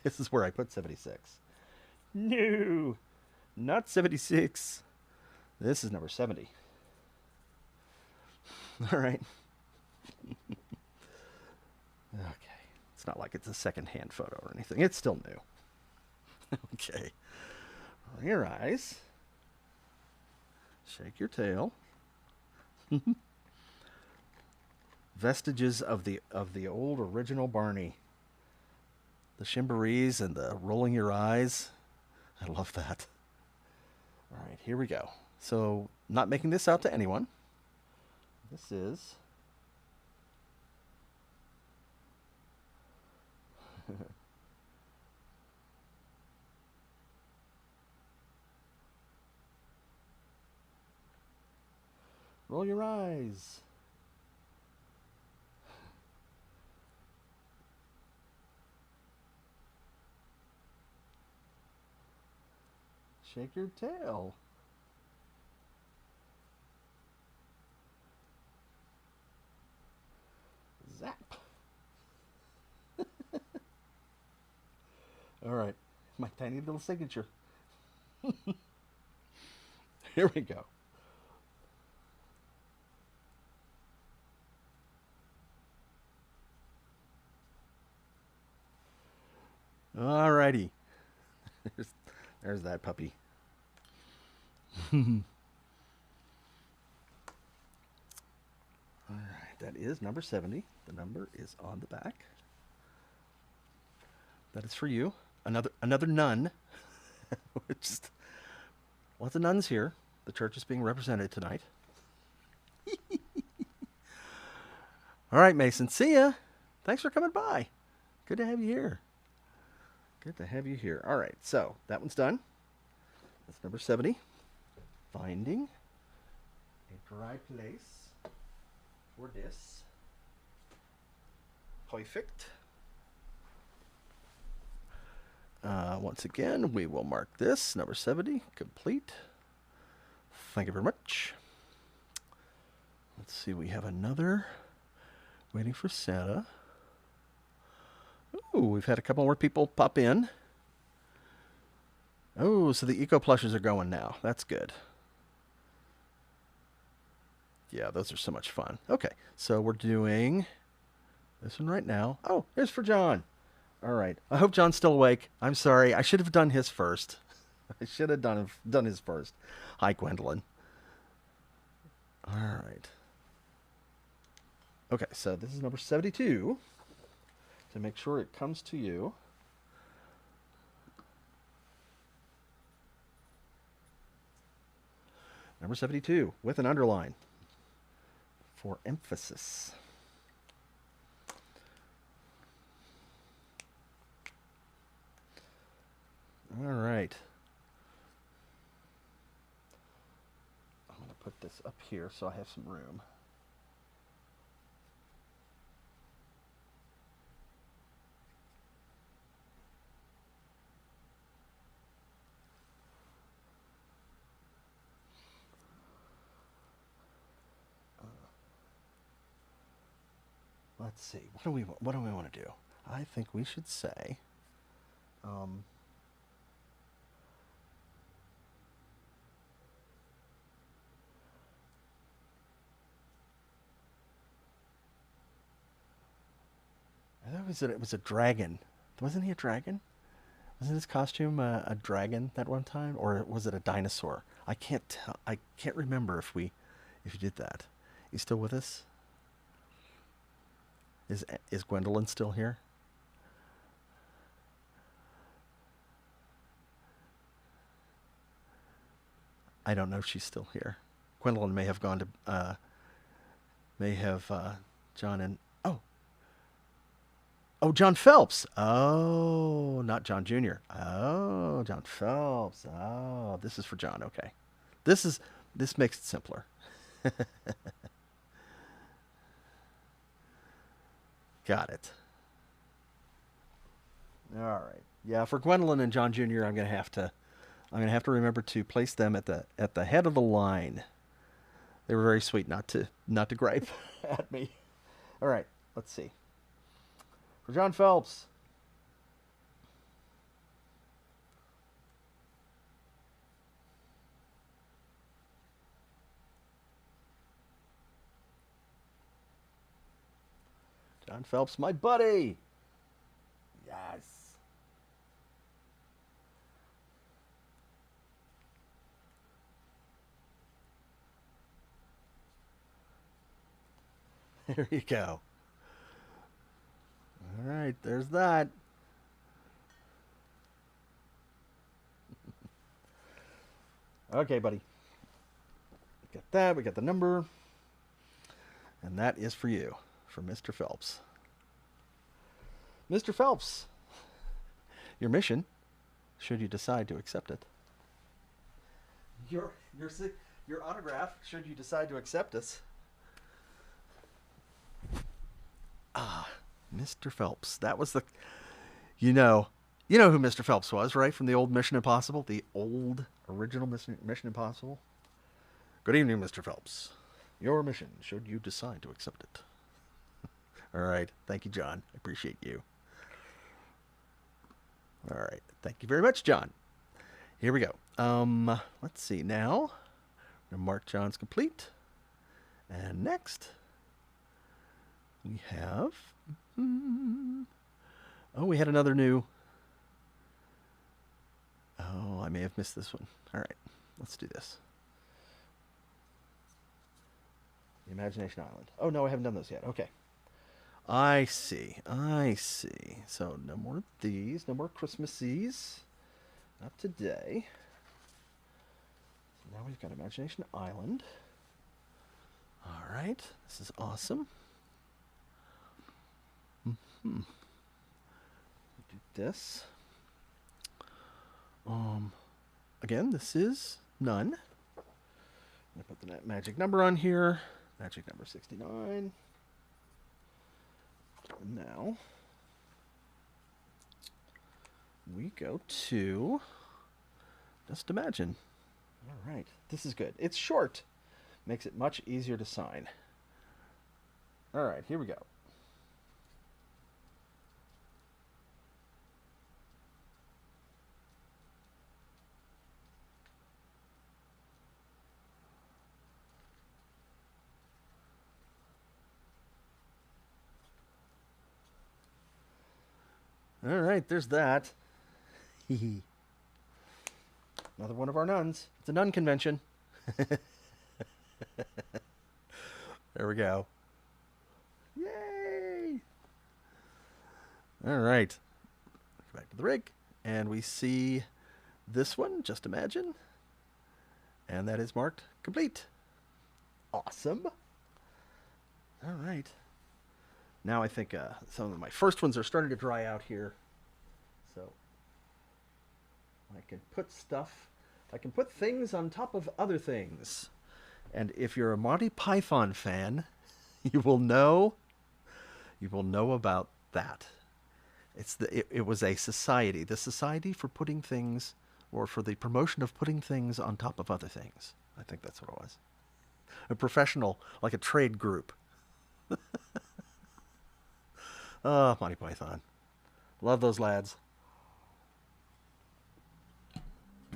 this is where I put 76. No, not 76. This is number 70. All right. Okay. It's not like it's a second-hand photo or anything. It's still new. Okay. Roll your eyes. Shake your tail. Vestiges of the old original Barney. The shimborees and the rolling your eyes. I love that. All right, here we go. So, not making this out to anyone. This is roll your eyes. Shake your tail. Zap. All right, my tiny little signature. Here we go. All righty. There's that puppy. All right, that is number 70. The number is on the back. That is for you. Another nun. Just lots of nuns here. The church is being represented tonight. All right, Mason. See ya. Thanks for coming by. Good to have you here. Good to have you here. All right, so that one's done. That's number 70. Finding a dry place for this. Perfect. Once again, we will mark this, number 70, complete. Thank you very much. Let's see, we have another waiting for Santa. Ooh, we've had a couple more people pop in. Oh, so the eco plushes are going now. That's good. Yeah, those are so much fun. Okay, so we're doing this one right now. Oh, here's for John. All right. I hope John's still awake. I'm sorry. I should have done his first. I should have done his first. Hi, Gwendolyn. All right. Okay, so this is number 72. To make sure it comes to you. Number 72 with an underline for emphasis. All right. I'm going to put this up here so I have some room. Let's see. What do we want to do? I think we should say I thought it was a dragon. Wasn't he a dragon? Wasn't his costume a dragon that one time, or was it a dinosaur? I can't tell. I can't remember if you did that. You still with us? Is Gwendolyn still here? I don't know if she's still here. Gwendolyn may have gone to John and John Phelps. Oh, not John Jr. Oh, John Phelps. Oh, this is for John. Okay. This makes it simpler. Got it. All right. Yeah, for Gwendolyn and John Jr., I'm gonna have to remember to place them at the head of the line. They were very sweet not to gripe at me. All right. Let's see. For John Phelps. John Phelps, my buddy. Yes. There you go. All right, there's that. Okay, buddy. We got that. We got the number. And that is for you, for Mr. Phelps. Mr. Phelps, your mission, should you decide to accept it. Your autograph, should you decide to accept us. Mr. Phelps. That was the, you know who Mr. Phelps was, right? From the old Mission Impossible, the old original Mission Impossible. Good evening, Mr. Phelps. Your mission, should you decide to accept it. All right. Thank you, John. I appreciate you. All right. Thank you very much, John. Here we go. Let's see now. I'm gonna mark John's complete. And next, we have. We had another new. Oh, I may have missed this one. All right, let's do this. The Imagination Island. Oh, no, I haven't done those yet. Okay. I see. So no more of these. No more Christmases. Not today. So now we've got Imagination Island. All right. This is awesome. Do this. Again, this is none. I'm going to put the magic number on here. Magic number 69. And now we go to Just Imagine. All right. This is good. It's short. Makes it much easier to sign. All right. Here we go. All right, there's that. Another one of our nuns. It's a nun convention. There we go. Yay! All right. Go back to the rig, and we see this one, Just Imagine. And that is marked complete. Awesome. All right. Now I think some of my first ones are starting to dry out here. So I can put stuff, I can put things on top of other things. And if you're a Monty Python fan, you will know about that. It was a society, the Society for Putting Things, or for the promotion of putting things on top of other things. I think that's what it was. A professional, like a trade group. Oh, Monty Python. Love those lads.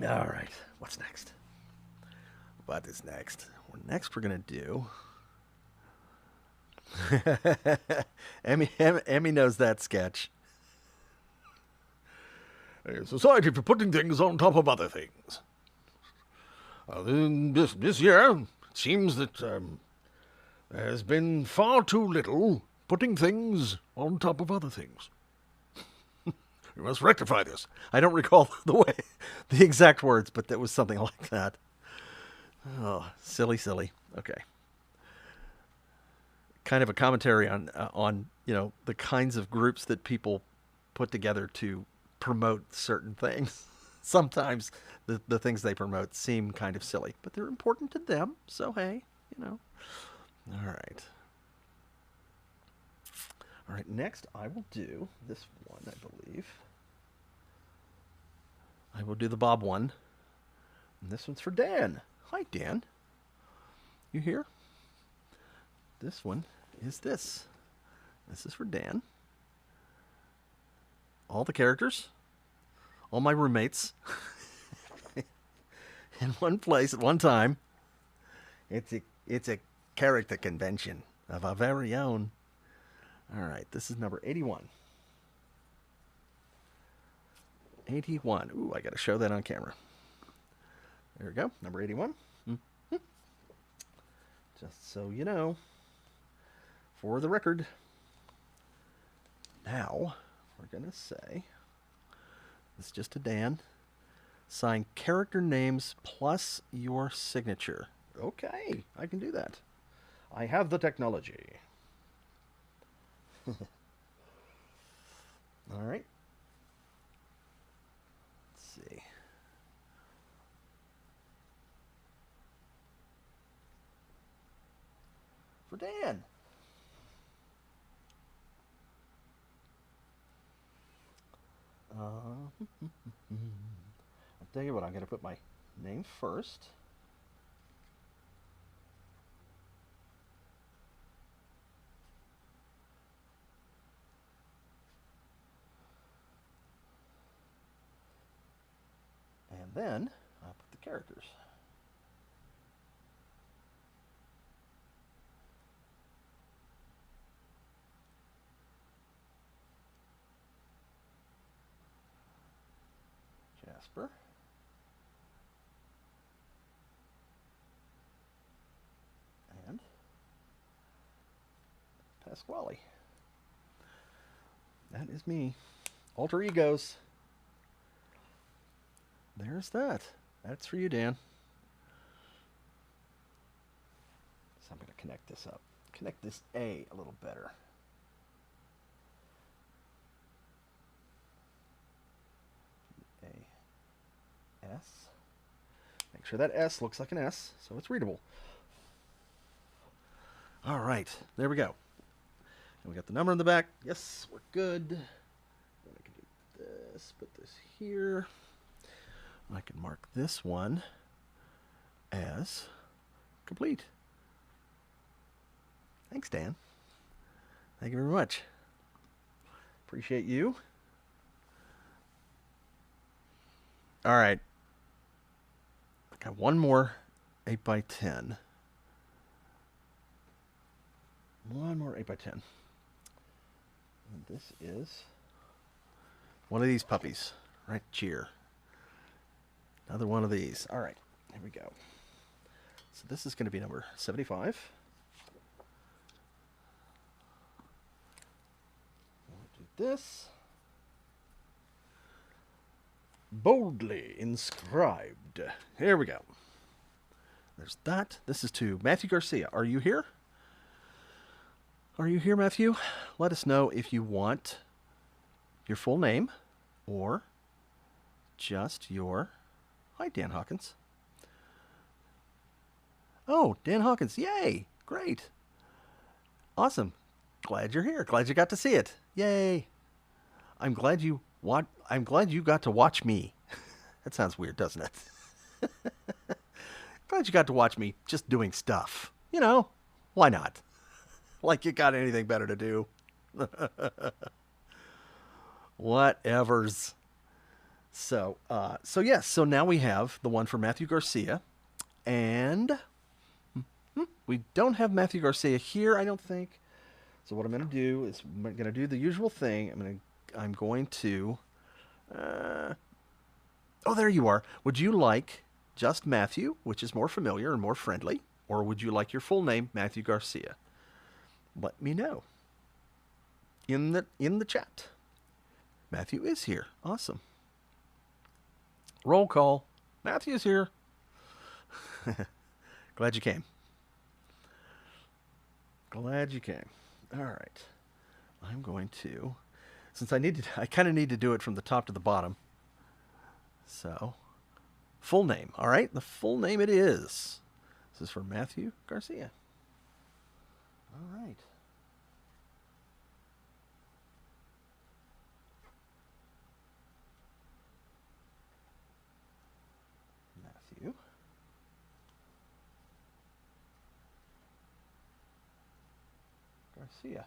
All right, what's next? What is next? Next we're going to do... Emmy knows that sketch. A society for putting things on top of other things. This year, it seems that there's been far too little putting things on top of other things. We must rectify this. I don't recall the exact words, but that was something like that. Oh, silly. Okay. Kind of a commentary on the kinds of groups that people put together to promote certain things. Sometimes the things they promote seem kind of silly, but they're important to them. So hey, All right. All right. Next, I will do this one. I believe I will do the Bob one, and this one's for Dan. Hi, Dan. You here? This one is this. This is for Dan. All the characters, all my roommates, in one place at one time. It's a character convention of our very own. All right, this is number 81. 81. Ooh, I got to show that on camera. There we go, number 81. Mm-hmm. Just so you know, for the record. Now, we're going to say, it's just a Dan, sign character names plus your signature. Okay, I can do that. I have the technology. All right. Let's see. For Dan. I'll tell you what, I'm going to put my name first. And then I'll put the characters. Jasper. And Pasquale. That is me. Alter egos. There's that. That's for you, Dan. So I'm going to connect this up. Connect this A little better. S. Make sure that S looks like an S, so it's readable. All right, there we go. And we got the number in the back. Yes, we're good. Then I can do this, put this here. I can mark this one as complete. Thanks, Dan. Thank you very much. Appreciate you. All right. I got one more 8x10. One more 8x10. And this is one of these puppies right here. Another one of these. All right, here we go. So this is going to be number 75. I'll do this. Boldly inscribed. Here we go. There's that. This is to Matthew Garcia. Are you here? Are you here, Matthew? Let us know if you want your full name or just your... Hi, Dan Hawkins. Oh, Dan Hawkins. Yay. Great. Awesome. Glad you're here. Glad you got to see it. Yay. I'm glad you got to watch me. That sounds weird, doesn't it? Glad you got to watch me just doing stuff. You know, why not? Like you got anything better to do. Whatevers. So yes, so now we have the one for Matthew Garcia. And we don't have Matthew Garcia here, I don't think. So what I'm going to do is I'm going to do the usual thing. I'm going to oh, there you are. Would you like just Matthew, which is more familiar and more friendly, or would you like your full name, Matthew Garcia? Let me know in the chat. Matthew is here. Awesome. Roll call. Matthew's here. Glad you came. Glad you came. All right. I'm going to, since I kind of need to do it from the top to the bottom. So, full name. All right. The full name it is. This is for Matthew Garcia. All right. Matthew. Garcia.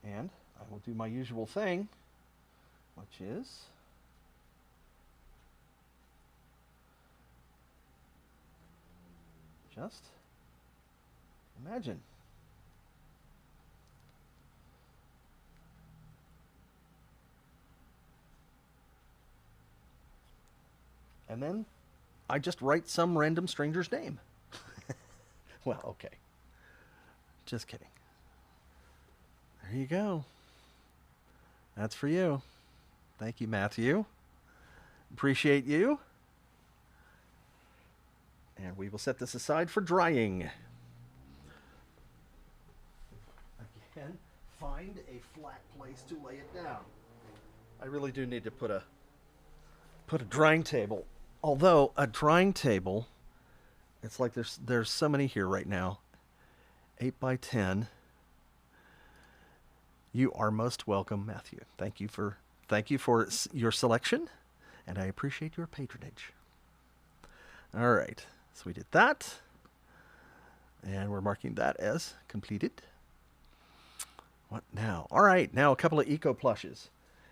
And I will do my usual thing, which is just imagine. And then I just write some random stranger's name. Well, okay. Just kidding. There you go. That's for you. Thank you, Matthew. Appreciate you. And we will set this aside for drying. Again, find a flat place to lay it down. I really do need to put a drying table. Although a drying table, it's like there's so many here right now. 8 by 10. You are most welcome, Matthew. Thank you for your selection, and I appreciate your patronage. All right, so we did that, and we're marking that as completed. What now? All right, now a couple of eco plushes,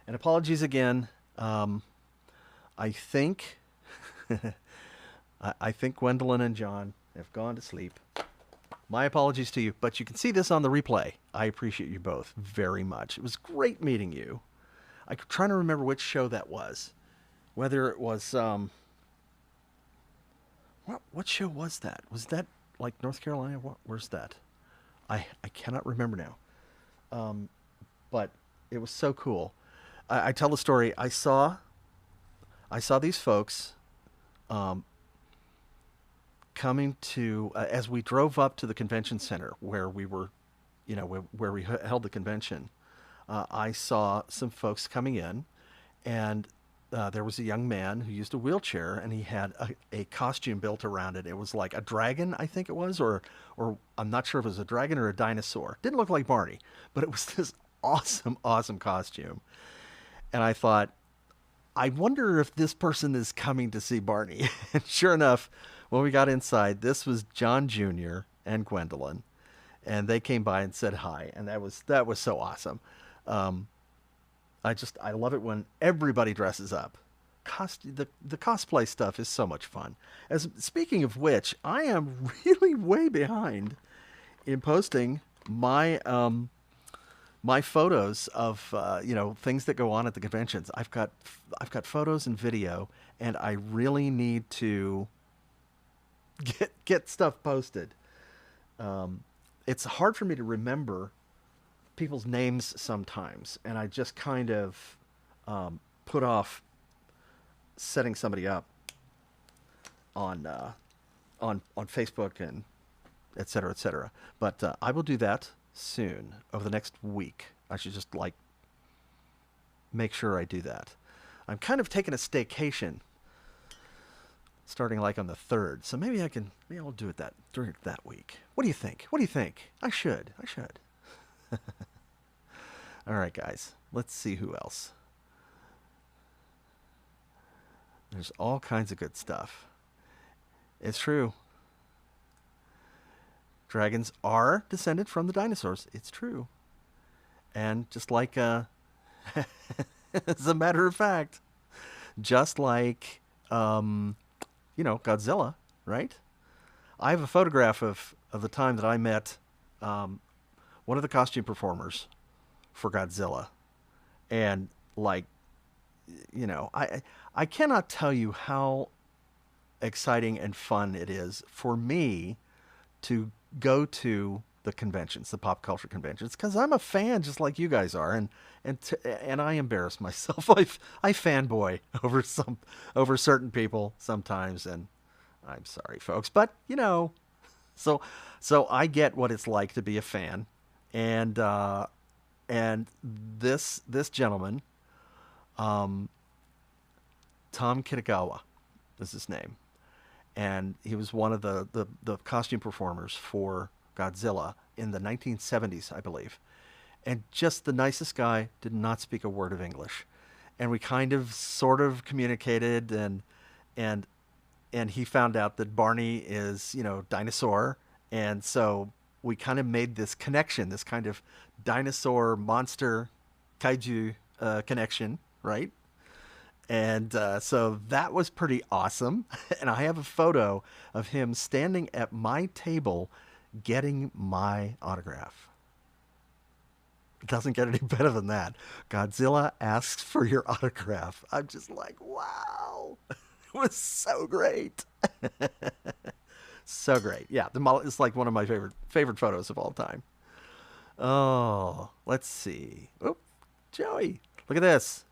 and apologies again. I think I think Gwendolyn and John have gone to sleep. My apologies to you, but you can see this on the replay. I appreciate you both very much. It was great meeting you. I'm trying to remember which show that was. Whether it was, what show was that? Was that like North Carolina? Where's that? I cannot remember now. But it was so cool. I tell the story. I saw these folks, coming to as we drove up to the convention center where we were, where we held the convention. I saw some folks coming in, and there was a young man who used a wheelchair, and he had a costume built around it. It was like a dragon, I think it was, or I'm not sure if it was a dragon or a dinosaur. Didn't look like Barney, but it was this awesome costume. And I thought, I wonder if this person is coming to see Barney. And sure enough, when we got inside, this was John Jr. and Gwendolyn, and they came by and said hi, and that was so awesome. I love it when everybody dresses up. The cosplay stuff is so much fun. Speaking of which, I am really way behind in posting my my photos of things that go on at the conventions. I've got photos and video, and I really need to get stuff posted. It's hard for me to remember people's names sometimes, and I just kind of put off setting somebody up on Facebook and et cetera, et cetera. But I will do that soon over the next week. I should just like make sure I do that. I'm kind of taking a staycation starting like on the 3rd. So maybe I'll do it during that week. What do you think? What do you think? I should. All right, guys. Let's see who else. There's all kinds of good stuff. It's true. Dragons are descended from the dinosaurs. It's true. And just like, as a matter of fact, just like, Godzilla, right? I have a photograph of the time that I met one of the costume performers for Godzilla. And, like, I cannot tell you how exciting and fun it is for me to go to the conventions, the pop culture conventions, because I'm a fan just like you guys are, and I embarrass myself. I fanboy over certain people sometimes, and I'm sorry, folks, but so I get what it's like to be a fan, and this gentleman, Tom Kitagawa is his name. And he was one of the costume performers for Godzilla in the 1970s, I believe. And just the nicest guy, did not speak a word of English. And we kind of sort of communicated, and he found out that Barney is, dinosaur. And so we kind of made this connection, this kind of dinosaur monster kaiju connection, right? And so that was pretty awesome. And I have a photo of him standing at my table getting my autograph. It doesn't get any better than that. Godzilla asks for your autograph. I'm just like, wow. It was so great. So great. Yeah, it's like one of my favorite photos of all time. Oh, let's see. Oh, Joey, look at this.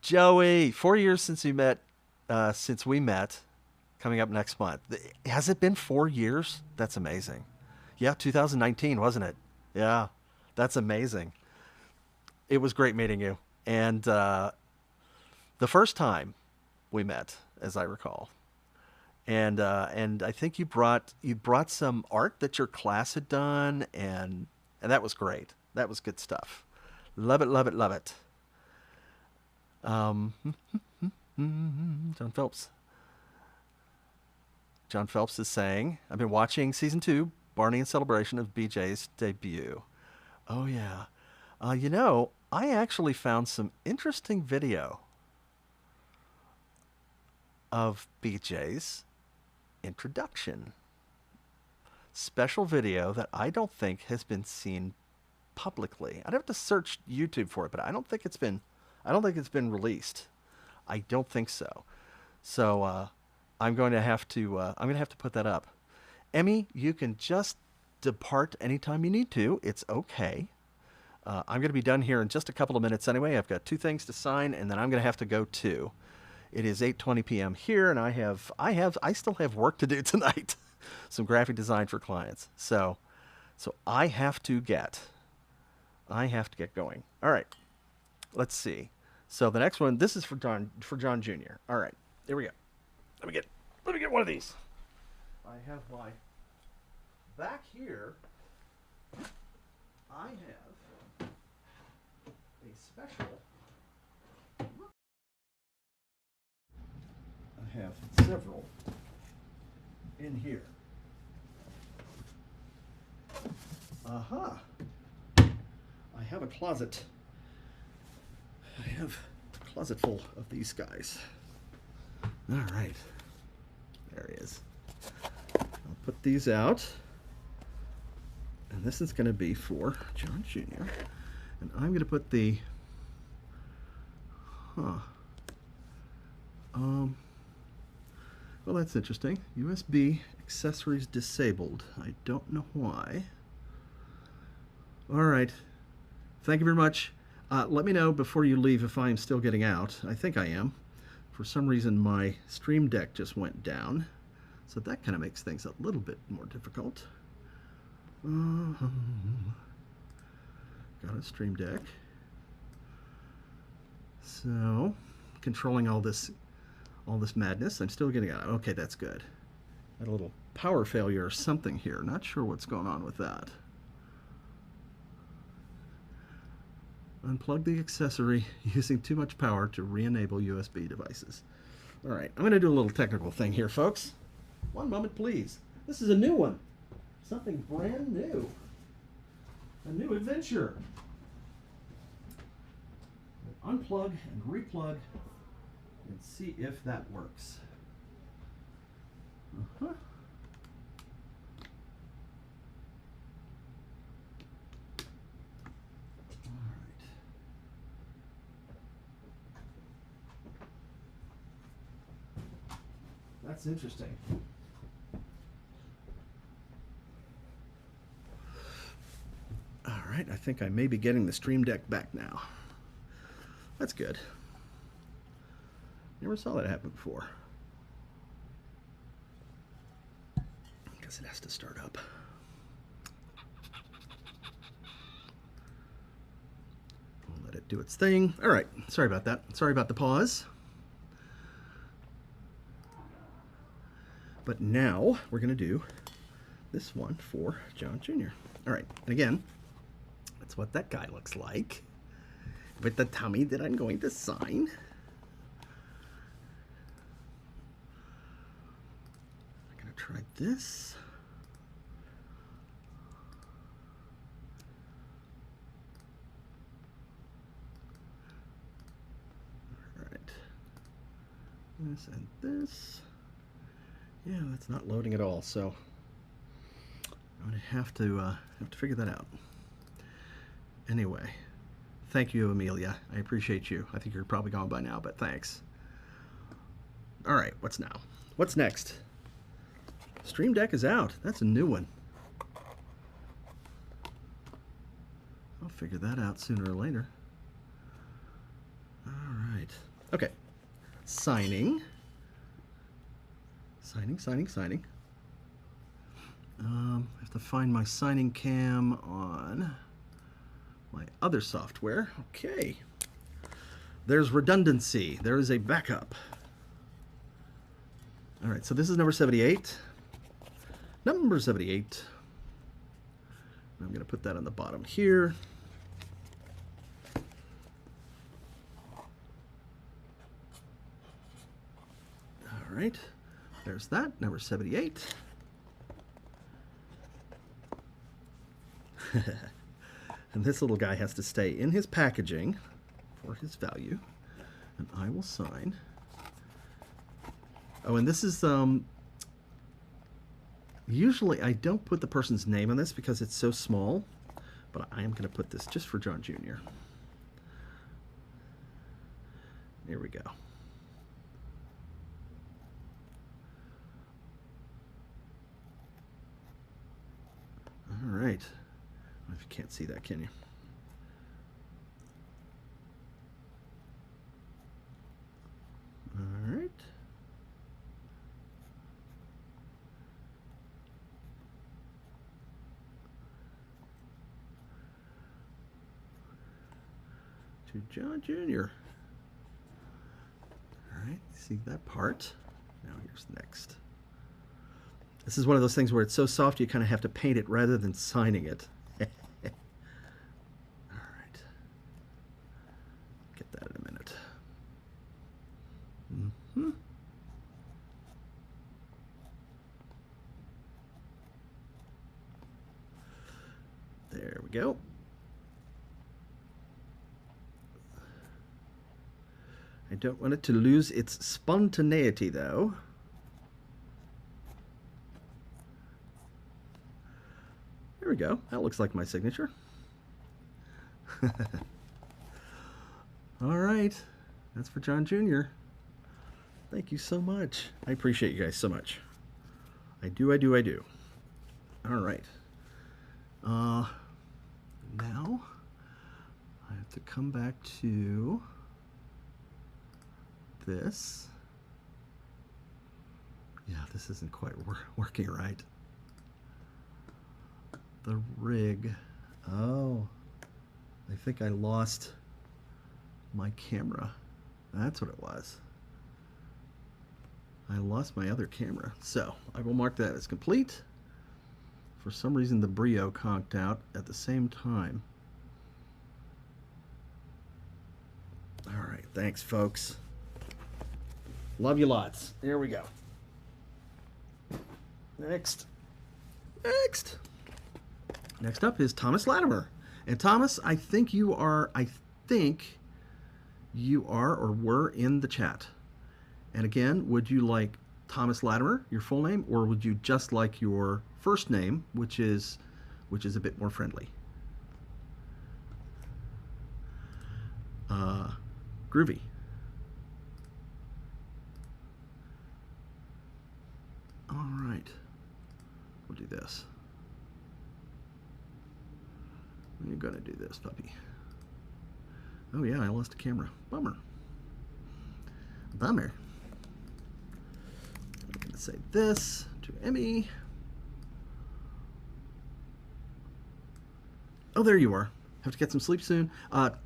Joey, 4 years since we met, coming up next month. Has it been 4 years? That's amazing. Yeah, 2019, wasn't it? Yeah, that's amazing. It was great meeting you. And the first time we met, as I recall, and I think you brought some art that your class had done, and that was great. That was good stuff. Love it, love it, love it. John Phelps. John Phelps is saying, I've been watching season 2, Barney in celebration of BJ's debut. Oh yeah. I actually found some interesting video of BJ's introduction. Special video that I don't think has been seen publicly. I'd have to search YouTube for it, but I don't think it's been released. I don't think so. So I'm going to have to put that up. Emmy, you can just depart anytime you need to. It's okay. I'm going to be done here in just a couple of minutes anyway. I've got 2 things to sign, and then I'm going to have to go too. It is 8:20 p.m. here, and I still have work to do tonight. Some graphic design for clients. So I have to get going. All right. Let's see. So the next one, this is for John Jr. All right, here we go. Let me get one of these. I have my back here. I have a special. I have several in here. Aha. I have a closet. I have a closet full of these guys. All right. There he is. I'll put these out. And this is going to be for John Jr. And I'm going to put the... Well, that's interesting. USB accessories disabled. I don't know why. All right. Thank you very much. Let me know before you leave if I'm still getting out. I think I am. For some reason, my Stream Deck just went down, so that kind of makes things a little bit more difficult. Got a Stream Deck. So, controlling all this madness. I'm still getting out. Okay, that's good. Had a little power failure or something here. Not sure what's going on with that. Unplug the accessory using too much power to re-enable USB devices. All right, I'm going to do a little technical thing here, folks. One moment, please. This is a new one. Something brand new. A new adventure. Unplug and replug and see if that works. Uh-huh. All right. That's interesting. All right, I think I may be getting the Stream Deck back now. That's good. Never saw that happen before. Guess it has to start up. We'll let it do its thing. All right, sorry about that. Sorry about the pause. But now we're going to do this one for John Jr. All right, and again, that's what that guy looks like with the tummy that I'm going to sign. I'm going to try this. All right. This and this. Yeah, that's not loading at all, so I'm going to have to figure that out. Anyway, thank you, Amelia. I appreciate you. I think you're probably gone by now, but thanks. All right, what's now? What's next? Stream Deck is out. That's a new one. I'll figure that out sooner or later. All right. Okay. Signing. Signing. I have to find my signing cam on my other software. Okay. There's redundancy. There is a backup. All right, so this is number 78. Number 78. I'm going to put that on the bottom here. All right. There's that, number 78. And this little guy has to stay in his packaging for his value. And I will sign. Oh, and this is, usually I don't put the person's name on this because it's so small, but I am going to put this just for John Jr. Here we go. All right. If you can't see that, can you? All right. To John Jr. All right, see that part? Now here's next. This is one of those things where it's so soft you kind of have to paint it rather than signing it. All right. Get that in a minute. Mm-hmm. There we go. I don't want it to lose its spontaneity, though. There we go. That looks like my signature. All right. That's for John Jr. Thank you so much. I appreciate you guys so much. I do. All right. Now I have to come back to this. Yeah, this isn't quite working right. The rig. Oh, I think I lost my camera. That's what it was. I lost my other camera. So I will mark that as complete. For some reason, the Brio conked out at the same time. All right, thanks, folks. Love you lots. Here we go. Next up is Thomas Latimer. And Thomas, I think you are or were in the chat. And again, would you like Thomas Latimer, your full name, or would you just like your first name, which is a bit more friendly? Groovy. All right. We'll do this. We're gonna do this, puppy. Oh yeah, I lost a camera. Bummer. Bummer. I'm gonna say this to Emmy. Oh, there you are. Have to get some sleep soon.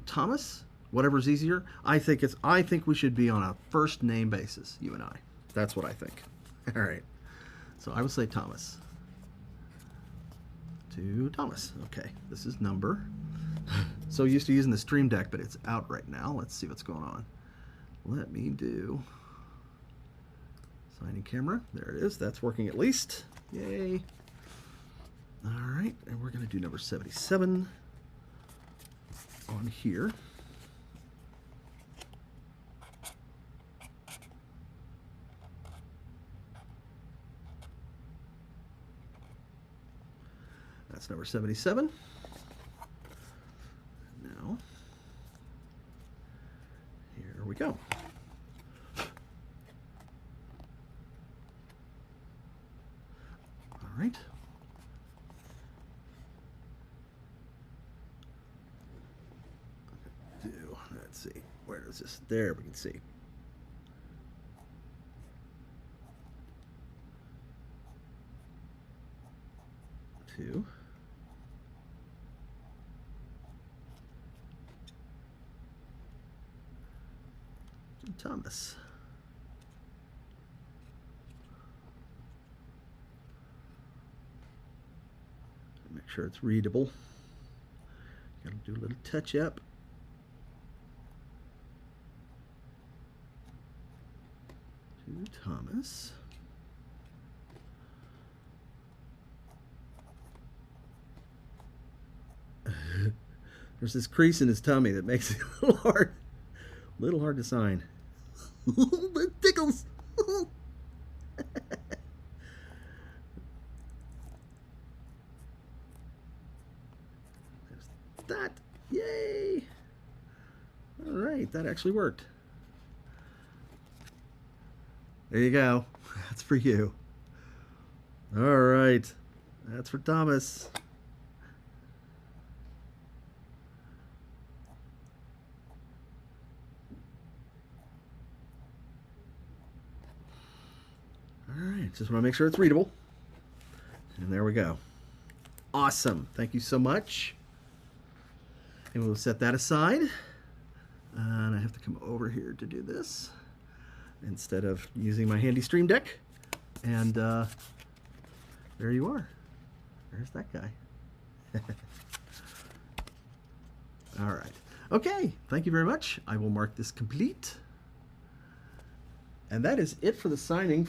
Thomas, whatever's easier. I think we should be on a first name basis, you and I. That's what I think. All right. So I will say Thomas. To Thomas. Okay, this is number. So used to using the Stream Deck, but it's out right now. Let's see what's going on. Let me do signing camera. There it is. That's working at least. Yay. All right, and we're going to do number 77 on here. That's number 77. Now, here we go. All right. Let's see. Where is this? There we can see. Two. Thomas. Make sure it's readable. Gotta do a little touch up. To Thomas. There's this crease in his tummy that makes it a little hard to sign. It tickles. There's that. Yay. All right, that actually worked. There you go. That's for you. All right. That's for Thomas. All right, just want to make sure it's readable. And there we go. Awesome. Thank you so much. And we'll set that aside. And I have to come over here to do this instead of using my handy Stream Deck. And there you are. There's that guy. All right. Okay. Thank you very much. I will mark this complete. And that is it for the signing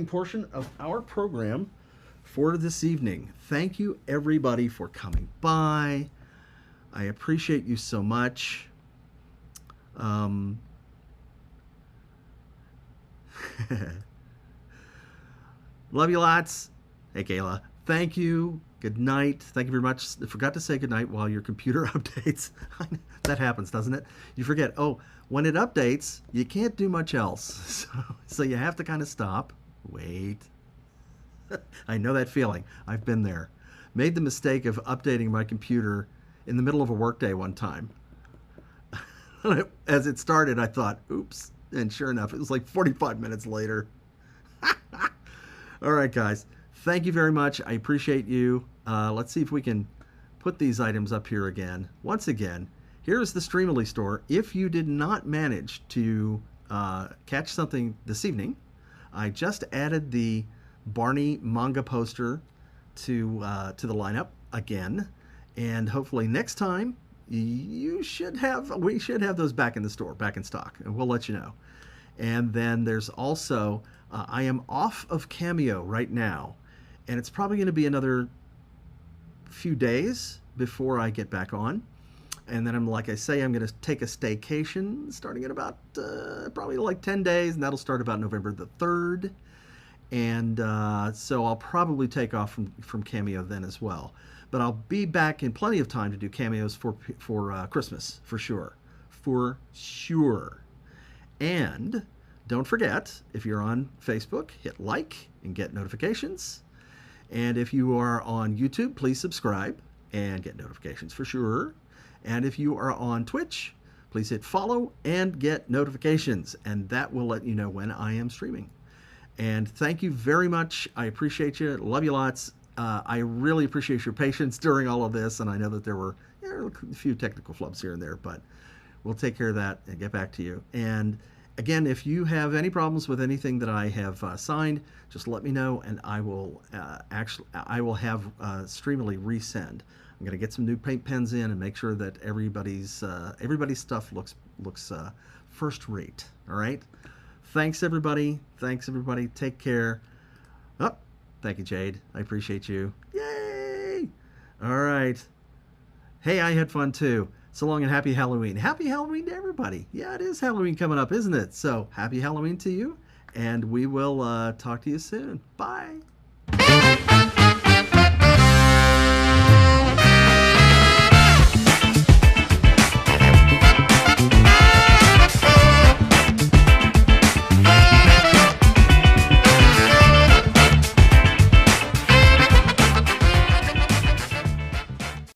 portion of our program for this evening. Thank you everybody for coming by. I appreciate you so much. Love you lots. Hey Kayla. Thank you. Good night. Thank you very much. I forgot to say good night while your computer updates. That happens, doesn't it? You forget. Oh, when it updates, you can't do much else. So you have to kind of stop. Wait. I know that feeling. I've been there. Made the mistake of updating my computer in the middle of a workday one time. As it started, I thought, oops, And sure enough, it was like 45 minutes later. All right, guys. Thank you very much. I appreciate you. Let's see if we can put these items up here again. Once again, here's the Streamily store. If you did not manage to catch something this evening, I just added the Barney manga poster to the lineup again, and hopefully next time we should have those back in the store, back in stock, and we'll let you know. And then there's also I am off of Cameo right now, and it's probably going to be another few days before I get back on. And then I'm going to take a staycation starting in about probably like 10 days, and that'll start about November the 3rd. And so I'll probably take off from Cameo then as well. But I'll be back in plenty of time to do cameos for Christmas, for sure. For sure. And don't forget, if you're on Facebook, hit like and get notifications. And if you are on YouTube, please subscribe and get notifications for sure. And if you are on Twitch, please hit follow and get notifications. And that will let you know when I am streaming. And thank you very much. I appreciate you. Love you lots. I really appreciate your patience during all of this. And I know that there were a few technical flubs here and there, but we'll take care of that and get back to you. And again, if you have any problems with anything that I have signed, just let me know, and I will have Streamily resend. I'm going to get some new paint pens in and make sure that everybody's stuff looks first rate. All right. Thanks everybody. Take care. Oh, thank you, Jade. I appreciate you. Yay! All right. Hey, I had fun too. So long and happy Halloween. Happy Halloween to everybody. Yeah, it is Halloween coming up, isn't it? So happy Halloween to you, and we will talk to you soon. Bye.